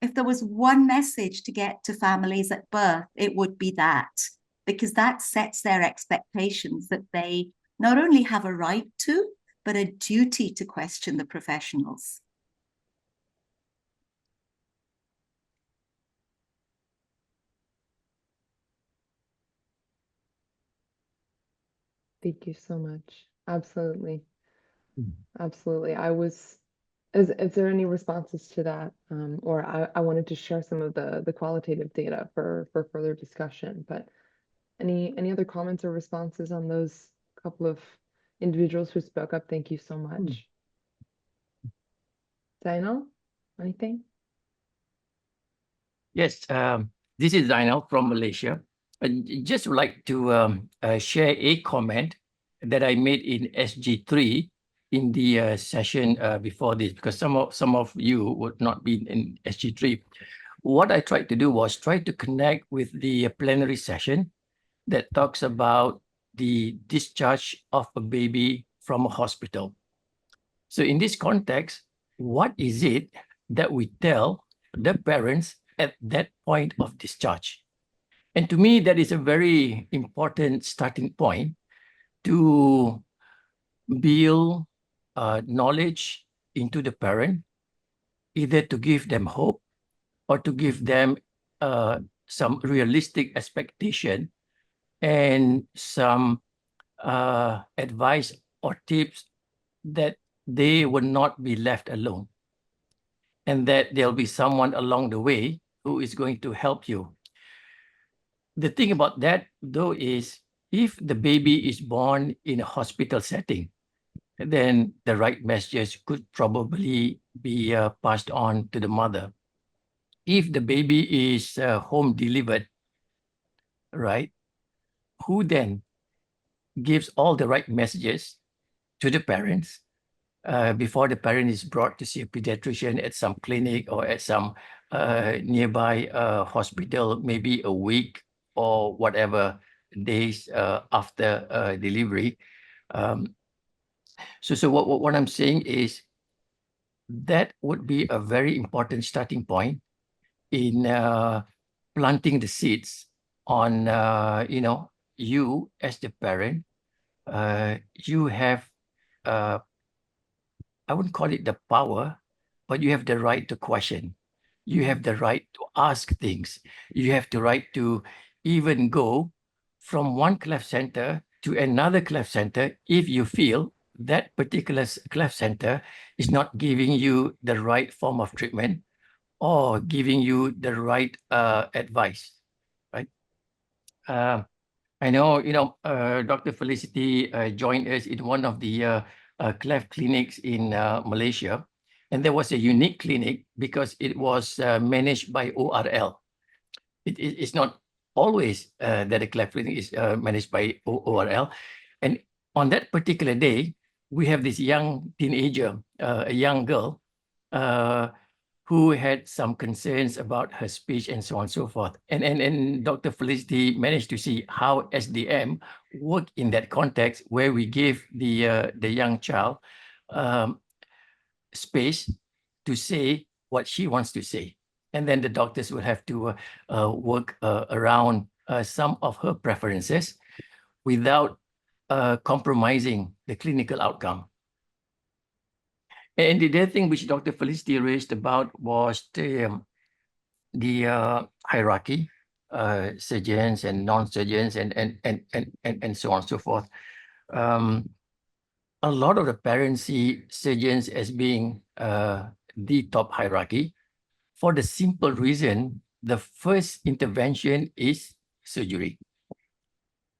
if there was one message to get to families at birth, it would be that, because that sets their expectations that they not only have a right to, but a duty to question the professionals. Thank you so much. Absolutely. Absolutely. Is there any responses to that? Or I wanted to share some of the qualitative data for further discussion, but any other comments or responses on those couple of individuals who spoke up? Thank you so much. Zainal, anything? Yes, this is Zainal from Malaysia. I just would like to share a comment that I made in SG3 in the session before this, because some of you would not be in SG3. What I tried to do was try to connect with the plenary session that talks about the discharge of a baby from a hospital. So in this context, what is it that we tell the parents at that point of discharge? And to me, that is a very important starting point to build knowledge into the parent, either to give them hope or to give them some realistic expectation and some advice or tips that they will not be left alone, and that there'll be someone along the way who is going to help you. The thing about that, though, is if the baby is born in a hospital setting, then the right messages could probably be passed on to the mother. If the baby is home delivered, right, who then gives all the right messages to the parents before the parent is brought to see a pediatrician at some clinic or at some nearby hospital, maybe a week or whatever days after delivery. So what I'm saying is that would be a very important starting point in planting the seeds on, you as the parent. You have I wouldn't call it the power, but you have the right to question. You have the right to ask things. You have the right to even go from one cleft center to another cleft center if you feel that particular cleft center is not giving you the right form of treatment or giving you the right advice, right? I know, Dr. Felicity joined us in one of the cleft clinics in Malaysia. And there was a unique clinic because it was managed by ORL. It's not always that a cleft clinic is managed by ORL. And on that particular day, we have this young teenager, a young girl, who had some concerns about her speech and so on and so forth. And Dr. Felicity managed to see how SDM work in that context where we give the young child space to say what she wants to say. And then the doctors will have to work around some of her preferences without compromising the clinical outcome. And the other thing which Dr. Felicity raised about was the hierarchy, surgeons and non-surgeons and so on and so forth. A lot of the parents see surgeons as being the top hierarchy for the simple reason the first intervention is surgery,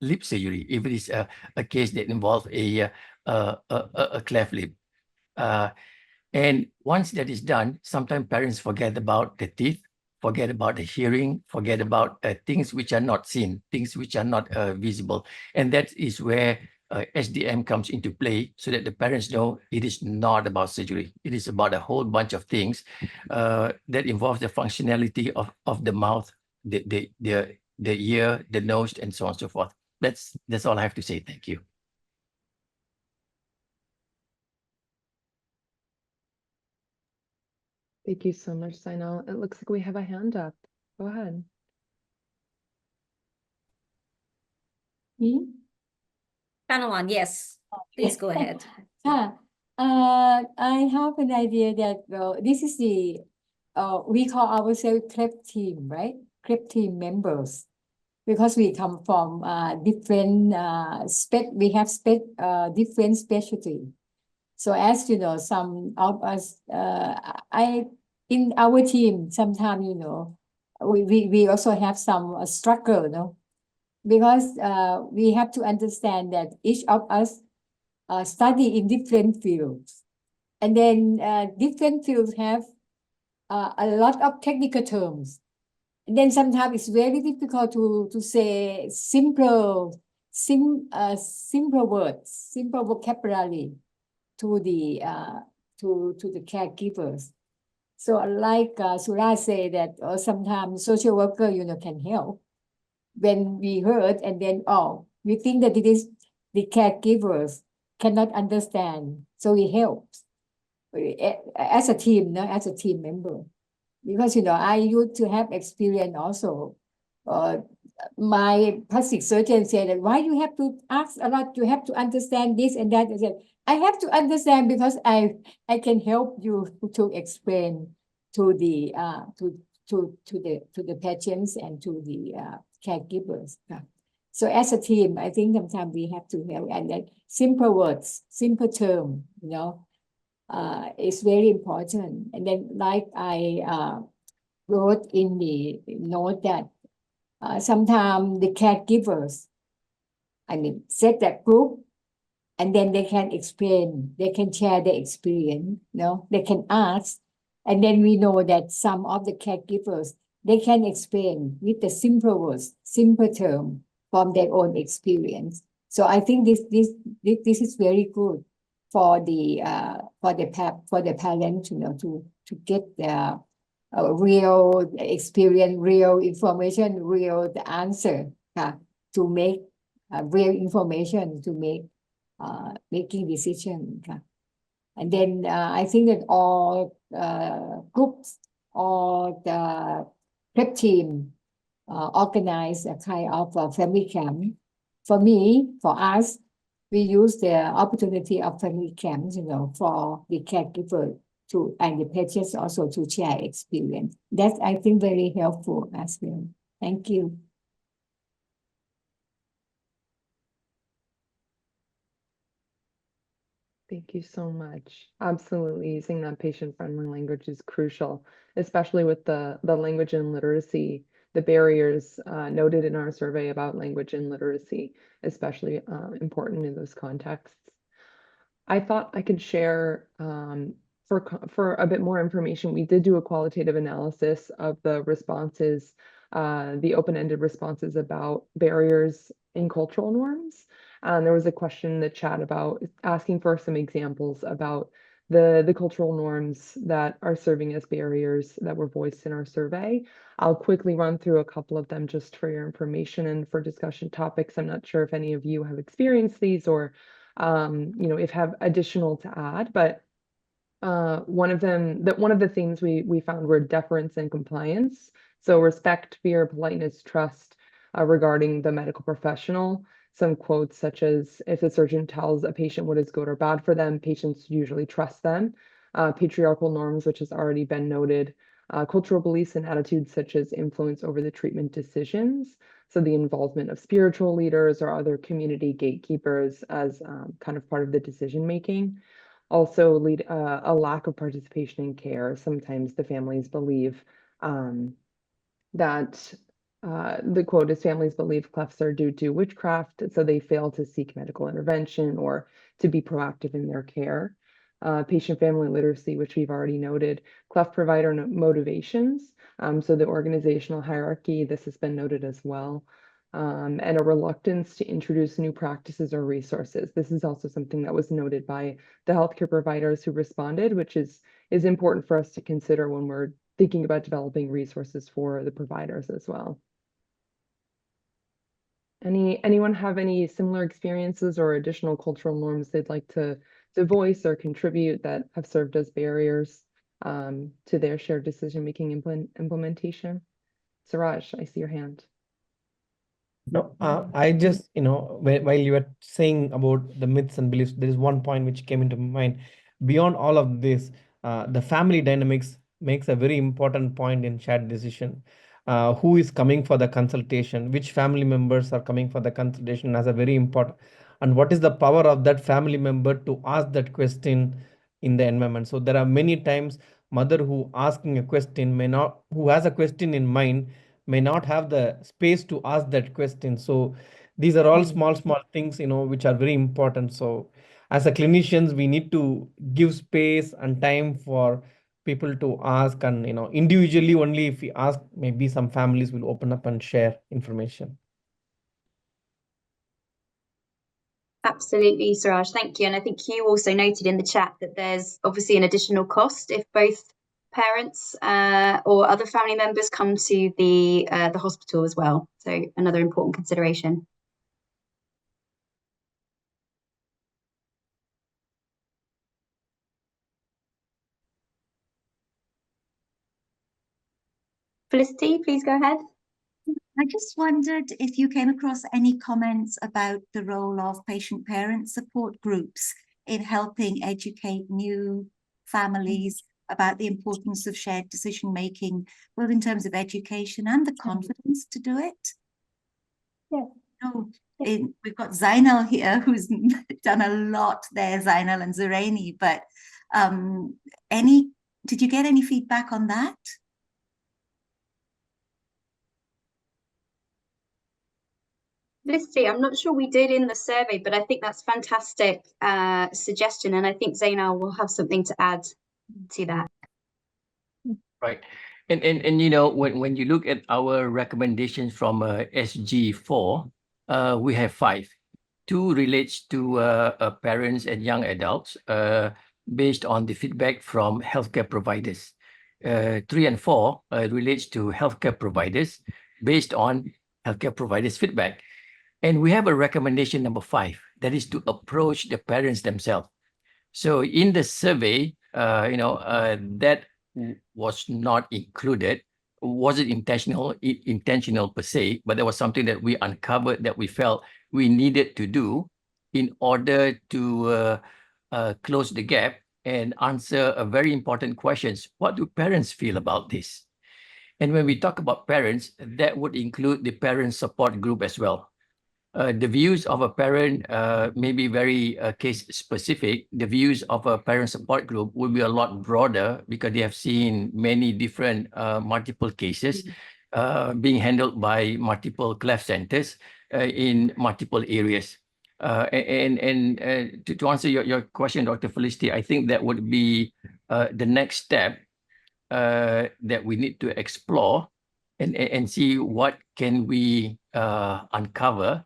lip surgery, if it is a case that involves a cleft lip. And once that is done, sometimes parents forget about the teeth, forget about the hearing, forget about things which are not seen, things which are not visible. And that is where SDM comes into play so that the parents know it is not about surgery. It is about a whole bunch of things that involves the functionality of the mouth, the ear, the nose, and so on and so forth. That's all I have to say. Thank you. Thank you so much, Zainal. It looks like we have a hand up. Go ahead. Panel one, yes. Please go ahead. I have an idea that this is the we call ourselves cleft team, right? Cleft team members, because we come from different we have different specialty. So as you know, some of us, in our team, sometimes, we also have some struggle, because we have to understand that each of us study in different fields. And then different fields have a lot of technical terms. And then sometimes it's very difficult to say simple words, simple vocabulary to the caregivers. So like Suraj say that sometimes social worker can help when we heard, and then we think that it is the caregivers cannot understand, so we help as a team, as a team member, because I used to have experience also. My plastic surgeon said that why you have to ask a lot, you have to understand this and that. I said, I have to understand because I can help you to explain to the to the patients and to the caregivers. So as a team, I think sometimes we have to help, and then simple words, simple term, is very important. And then like I wrote in the note that sometimes the caregivers, set that group, and then they can explain, they can share their experience, they can ask, and then we know that some of the caregivers, they can explain with the simple words, simple term from their own experience. So I think this is very good for the parents, to get their real experience, real information, real answer, to make real information to make making decision. And then I think that all groups, all the prep team organize a kind of a family camp. For me, for us, we use the opportunity of family camps, for the caregiver and the patients also to share experience. That's, I think, very helpful as well. Thank you. Thank you so much. Absolutely, using that patient-friendly language is crucial, especially with the language and literacy, the barriers noted in our survey about language and literacy, especially important in those contexts. I thought I could share for a bit more information. We did do a qualitative analysis of the responses, the open-ended responses about barriers in cultural norms. There was a question in the chat about asking for some examples about the cultural norms that are serving as barriers that were voiced in our survey. I'll quickly run through a couple of them just for your information and for discussion topics. I'm not sure if any of you have experienced these or if have additional to add, but one of the themes we found were deference and compliance. So respect, fear, politeness, trust regarding the medical professional. Some quotes such as, if the surgeon tells a patient what is good or bad for them, patients usually trust them. Patriarchal norms, which has already been noted. Cultural beliefs and attitudes such as influence over the treatment decisions. So the involvement of spiritual leaders or other community gatekeepers as kind of part of the decision making. Also lead a lack of participation in care. Sometimes the families believe that the quote is, families believe clefts are due to witchcraft, so they fail to seek medical intervention or to be proactive in their care. Patient-family literacy, which we've already noted. Cleft provider motivations, so the organizational hierarchy, this has been noted as well. And a reluctance to introduce new practices or resources. This is also something that was noted by the healthcare providers who responded, which is important for us to consider when we're thinking about developing resources for the providers as well. Anyone have any similar experiences or additional cultural norms they'd like to voice or contribute that have served as barriers to their shared decision-making implementation? Suraj, I see your hand. No, I just, while you were saying about the myths and beliefs, there is one point which came into my mind. Beyond all of this, the family dynamics makes a very important point in shared decision. Who is coming for the consultation, which family members are coming for the consultation as a very important, and what is the power of that family member to ask that question in the environment. So there are many times mother who asking a question who has a question in mind may not have the space to ask that question. So these are all small things, which are very important. So as a clinicians, we need to give space and time for people to ask, and individually only if we ask, maybe some families will open up and share information. Absolutely, Suraj, thank you. And I think you also noted in the chat that there's obviously an additional cost if both parents or other family members come to the hospital as well. So another important consideration. Felicity, please go ahead. I just wondered if you came across any comments about the role of patient-parent support groups in helping educate new families about the importance of shared decision-making, both in terms of education and the confidence to do it. Yeah. We've got Zainal here, who's done a lot there, Zainal and Zuraini, but did you get any feedback on that? Felicity, I'm not sure we did in the survey, but I think that's fantastic suggestion. And I think Zainal will have something to add to that. Right. And when you look at our recommendations from SG4, we have 5. 2 relates to parents and young adults based on the feedback from healthcare providers. 3 and 4 relates to healthcare providers based on healthcare providers' feedback. And we have a recommendation number 5, that is to approach the parents themselves. So in the survey, that was not included. Wasn't intentional per se, but there was something that we uncovered that we felt we needed to do in order to close the gap and answer a very important questions. What do parents feel about this? And when we talk about parents, that would include the parent support group as well. The views of a parent may be very case specific. The views of a parent support group will be a lot broader because they have seen many different multiple cases being handled by multiple cleft centers in multiple areas. To answer your question, Dr. Felicity, I think that would be the next step that we need to explore and see what can we uncover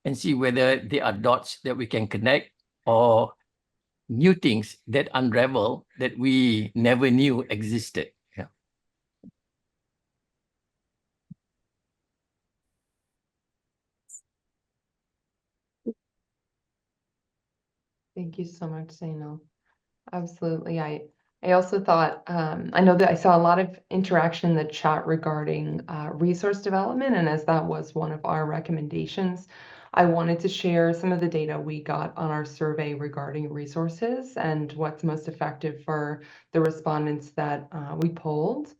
and see whether there are dots that we can connect or new things that unravel that we never knew existed. Yeah. Thank you so much, Zainal. Absolutely. I also thought, I know that I saw a lot of interaction in the chat regarding resource development, and as that was one of our recommendations, I wanted to share some of the data we got on our survey regarding resources and what's most effective for the respondents that we polled.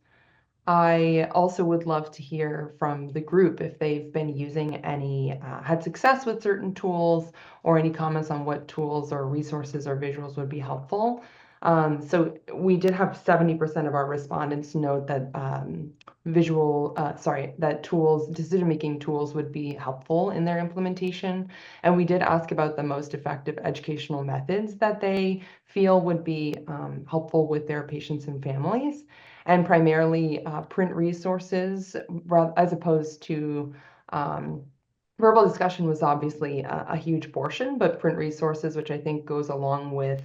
I also would love to hear from the group if they've been using any, had success with certain tools, or any comments on what tools or resources or visuals would be helpful. So we did have 70% of our respondents note that that tools, decision-making tools would be helpful in their implementation. And we did ask about the most effective educational methods that they feel would be helpful with their patients and families. And primarily print resources, as opposed to verbal discussion was obviously a huge portion, but print resources, which I think goes along with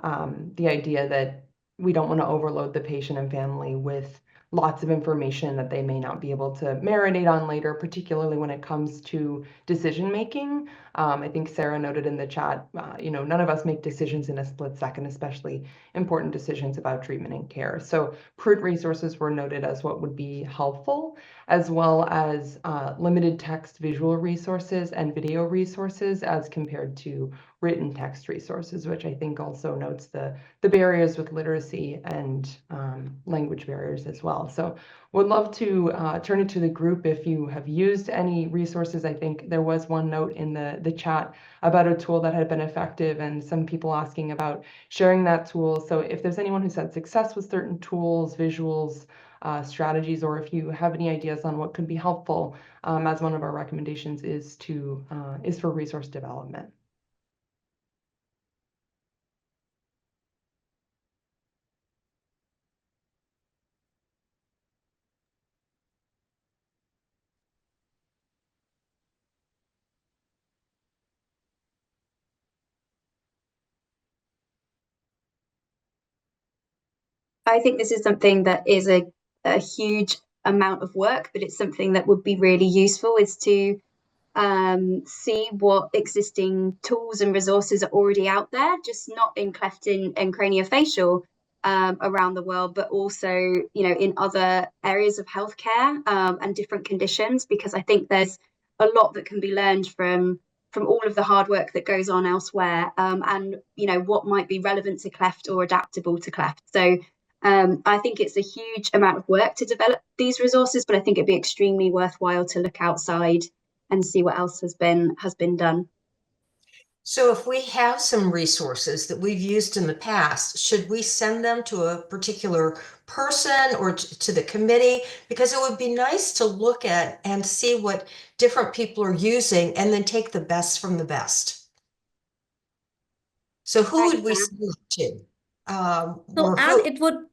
the idea that we don't want to overload the patient and family with lots of information that they may not be able to marinate on later, particularly when it comes to decision making. I think Sarah noted in the chat, none of us make decisions in a split second, especially important decisions about treatment and care. So print resources were noted as what would be helpful, as well as limited text visual resources and video resources as compared to written text resources, which I think also notes the barriers with literacy and language barriers as well. So would love to turn it to the group if you have used any resources. I think there was one note in the chat about a tool that had been effective and some people asking about sharing that tool. So if there's anyone who's had success with certain tools, visuals, strategies, or if you have any ideas on what could be helpful, as one of our recommendations is for resource development. I think this is something that is a huge amount of work, but it's something that would be really useful, is to see what existing tools and resources are already out there, just not in cleft and craniofacial around the world, but also, in other areas of healthcare and different conditions, because I think there's a lot that can be learned from all of the hard work that goes on elsewhere, and what might be relevant to cleft or adaptable to cleft. So I think it's a huge amount of work to develop these resources, but I think it'd be extremely worthwhile to look outside and see what else has been done. So if we have some resources that we've used in the past, should we send them to a particular person or to the committee? Because it would be nice to look at and see what different people are using and then take the best from the best. So who would we send it to? So Anne, it would,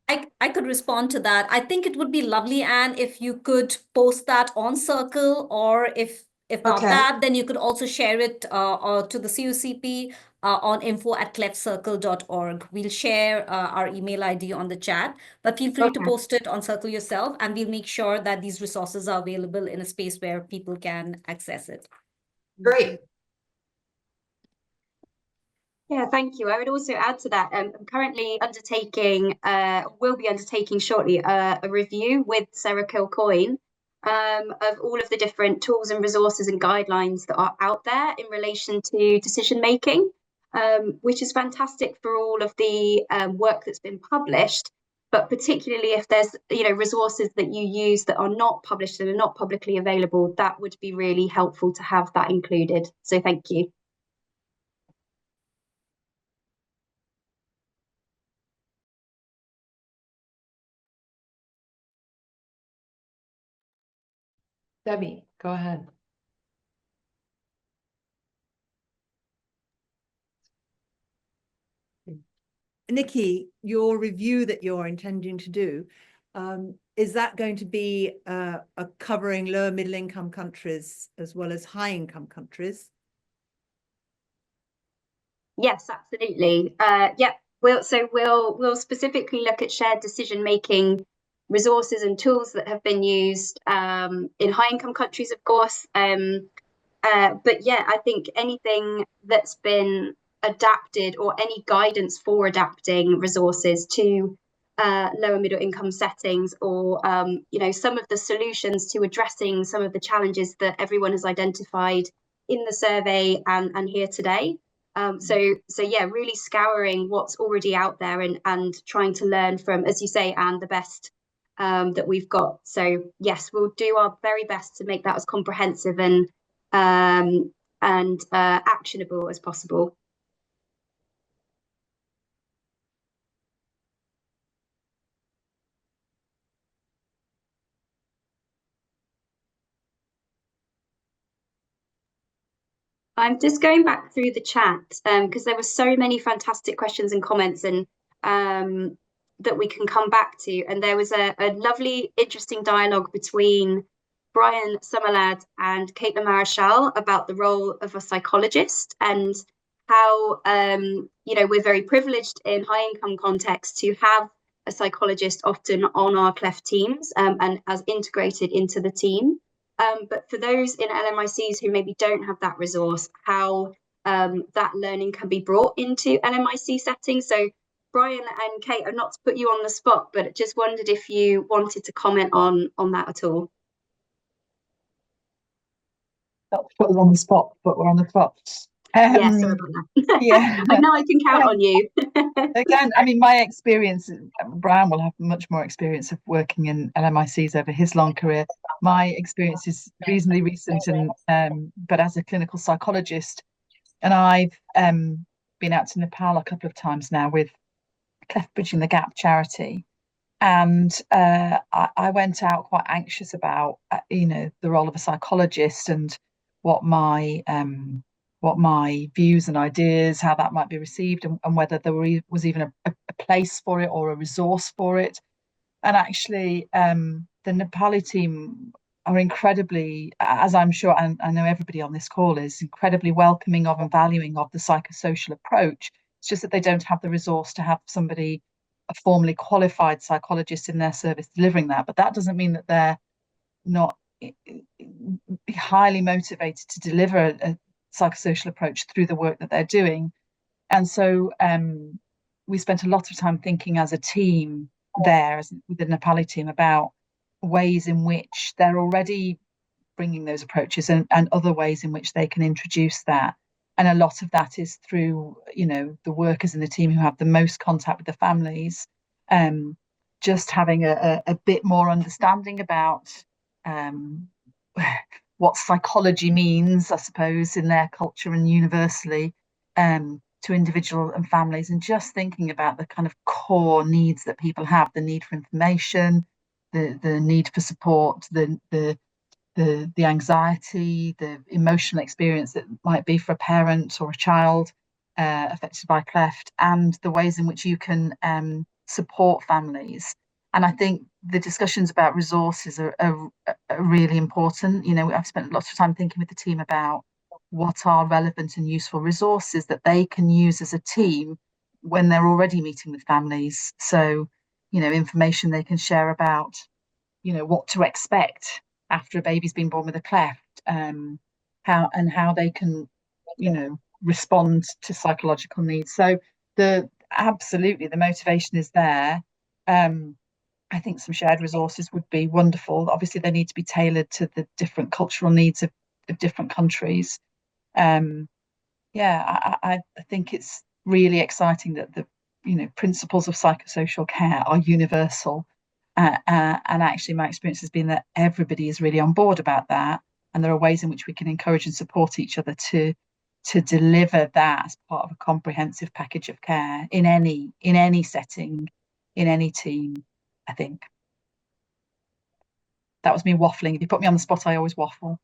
I could respond to that. I think it would be lovely, Anne, if you could post that on Circle, or if not that, then you could also share it to the CUCP on info@cleftcircle.org. We'll share our email ID on the chat, but feel free to post it on Circle yourself, and we'll make sure that these resources are available in a space where people can access it. Great. Yeah, thank you. I would also add to that, I'm currently will be undertaking shortly a review with Sarah Kilcoyne of all of the different tools and resources and guidelines that are out there in relation to decision making, which is fantastic for all of the work that's been published. But particularly if there's resources that you use that are not published and are not publicly available, that would be really helpful to have that included. So thank you. Debbie, go ahead. Nikki, your review that you're intending to do, is that going to be covering lower middle income countries as well as high income countries? Yes, absolutely. Yeah, we'll specifically look at shared decision making resources and tools that have been used in high income countries, of course. But yeah, I think anything that's been adapted or any guidance for adapting resources to lower middle income settings, or some of the solutions to addressing some of the challenges that everyone has identified in the survey and here today. So yeah, really scouring what's already out there and trying to learn from, as you say, Anne, the best that we've got. So yes, we'll do our very best to make that as comprehensive and actionable as possible. I'm just going back through the chat because there were so many fantastic questions and comments and that we can come back to. And there was a lovely, interesting dialogue between Brian Summerlad and Caitlin Marichal about the role of a psychologist and how we're very privileged in high income context to have a psychologist often on our CLEF teams and as integrated into the team. But for those in LMICs who maybe don't have that resource, how that learning can be brought into LMIC settings. So Brian and Kate, I'm not to put you on the spot, but just wondered if you wanted to comment on that at all. Not to put us on the spot, but we're on the spot. Yeah, sorry about that. Yeah. I know I can count on you. Again, I mean, my experience, Brian will have much more experience of working in LMICs over his long career. My experience is reasonably recent, and but as a clinical psychologist, and I've been out to Nepal a couple of times now with Cleft Bridging the Gap charity. And I went out quite anxious about, the role of a psychologist and what my views and ideas, how that might be received, and whether there was even a place for it or a resource for it. And actually, the Nepali team are incredibly, as I'm sure, and I know everybody on this call is, incredibly welcoming of and valuing of the psychosocial approach. It's just that they don't have the resource to have somebody, a formally qualified psychologist in their service delivering that. But that doesn't mean that they're not highly motivated to deliver a psychosocial approach through the work that they're doing. And so we spent a lot of time thinking as a team there, with the Nepali team, about ways in which they're already bringing those approaches and other ways in which they can introduce that. And a lot of that is through, the workers in the team who have the most contact with the families, just having a bit more understanding about what psychology means, I suppose, in their culture and universally to individual and families, and just thinking about the kind of core needs that people have: the need for information, the need for support, the anxiety, the emotional experience that might be for a parent or a child affected by cleft, and the ways in which you can support families. And I think the discussions about resources are really important. I've spent lots of time thinking with the team about what are relevant and useful resources that they can use as a team when they're already meeting with families. So, information they can share about, what to expect after a baby's been born with a cleft, how they can, respond to psychological needs. So absolutely the motivation is there. I think some shared resources would be wonderful. Obviously, they need to be tailored to the different cultural needs of different countries. Yeah, I think it's really exciting that the principles of psychosocial care are universal. And actually, my experience has been that everybody is really on board about that, and there are ways in which we can encourage and support each other to deliver that as part of a comprehensive package of care in any setting, in any team. I think that was me waffling. If you put me on the spot, I always waffle.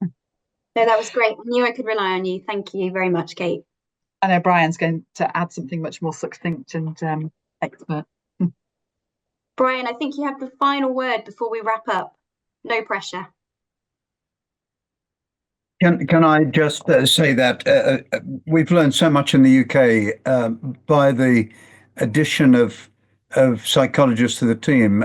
No, that was great. I knew I could rely on you. Thank you very much, Kate. I know Brian's going to add something much more succinct and expert. Brian, I think you have the final word before we wrap up. No pressure. Can I just say that we've learned so much in the UK by the addition of psychologists to the team,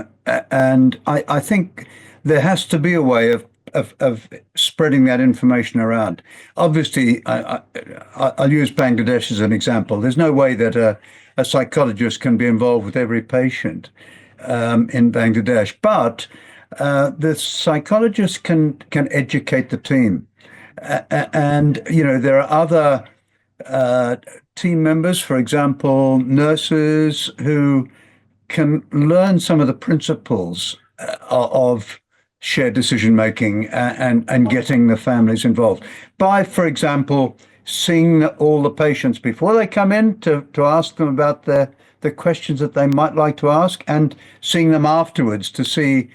and I think there has to be a way of spreading that information around. Obviously, I'll use Bangladesh as an example. There's no way that a psychologist can be involved with every patient in Bangladesh, but the psychologist can educate the team. And there are other team members, for example, nurses, who can learn some of the principles of shared decision making and getting the families involved by, for example, seeing all the patients before they come in to ask them about the questions that they might like to ask, and seeing them afterwards to see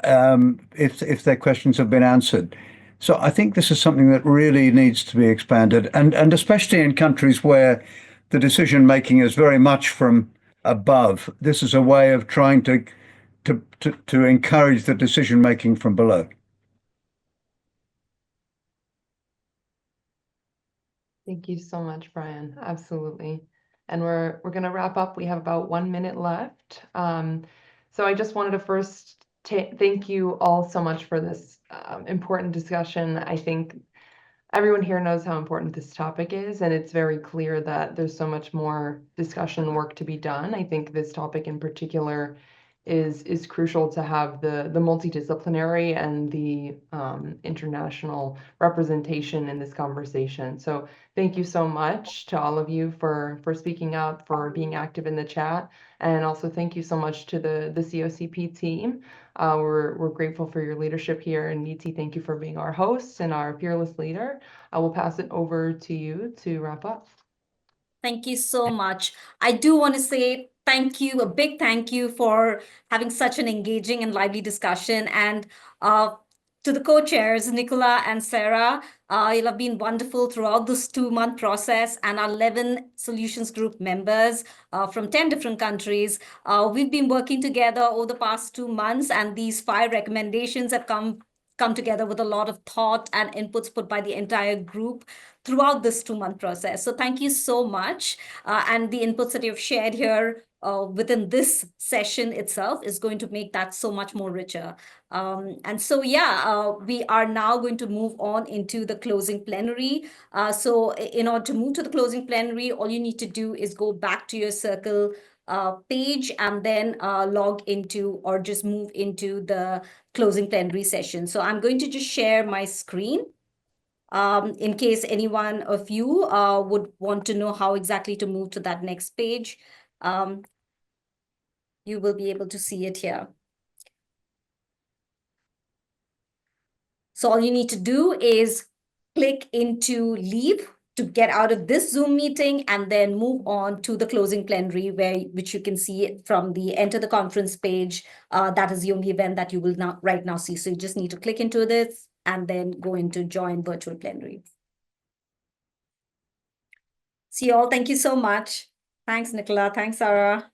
if their questions have been answered. So I think this is something that really needs to be expanded, and especially in countries where the decision making is very much from above. This is a way of trying to encourage the decision making from below. Thank you so much, Brian. Absolutely. And we're going to wrap up. We have about 1 minute left. So I just wanted to first thank you all so much for this important discussion. I think everyone here knows how important this topic is, and it's very clear that there's so much more discussion work to be done. I think this topic in particular is crucial to have the multidisciplinary and the international representation in this conversation. So thank you so much to all of you for speaking up, for being active in the chat, and also thank you so much to the COCP team. We're grateful for your leadership here, and Niti, thank you for being our host and our fearless leader. I will pass it over to you to wrap up. Thank you so much. I do want to say thank you, a big thank you for having such an engaging and lively discussion. And to the co-chairs, Nicola and Sarah, you'll have been wonderful throughout this 2-month process, and our 11 solutions group members from 10 different countries. We've been working together over the past 2 months, and these 5 recommendations have come together with a lot of thought and inputs put by the entire group throughout this 2-month process. So thank you so much. And the inputs that you've shared here within this session itself is going to make that so much more richer. And so, yeah, we are now going to move on into the closing plenary. So in order to move to the closing plenary, all you need to do is go back to your circle page and then log into or just move into the closing plenary session. So I'm going to just share my screen in case any one of you would want to know how exactly to move to that next page. You will be able to see it here. So all you need to do is click into leave to get out of this Zoom meeting, and then move on to the closing plenary, which you can see from the enter the conference page. That is the only event that you will right now see. So you just need to click into this and then go into join virtual plenary. See you all. Thank you so much. Thanks, Nicola. Thanks, Sarah.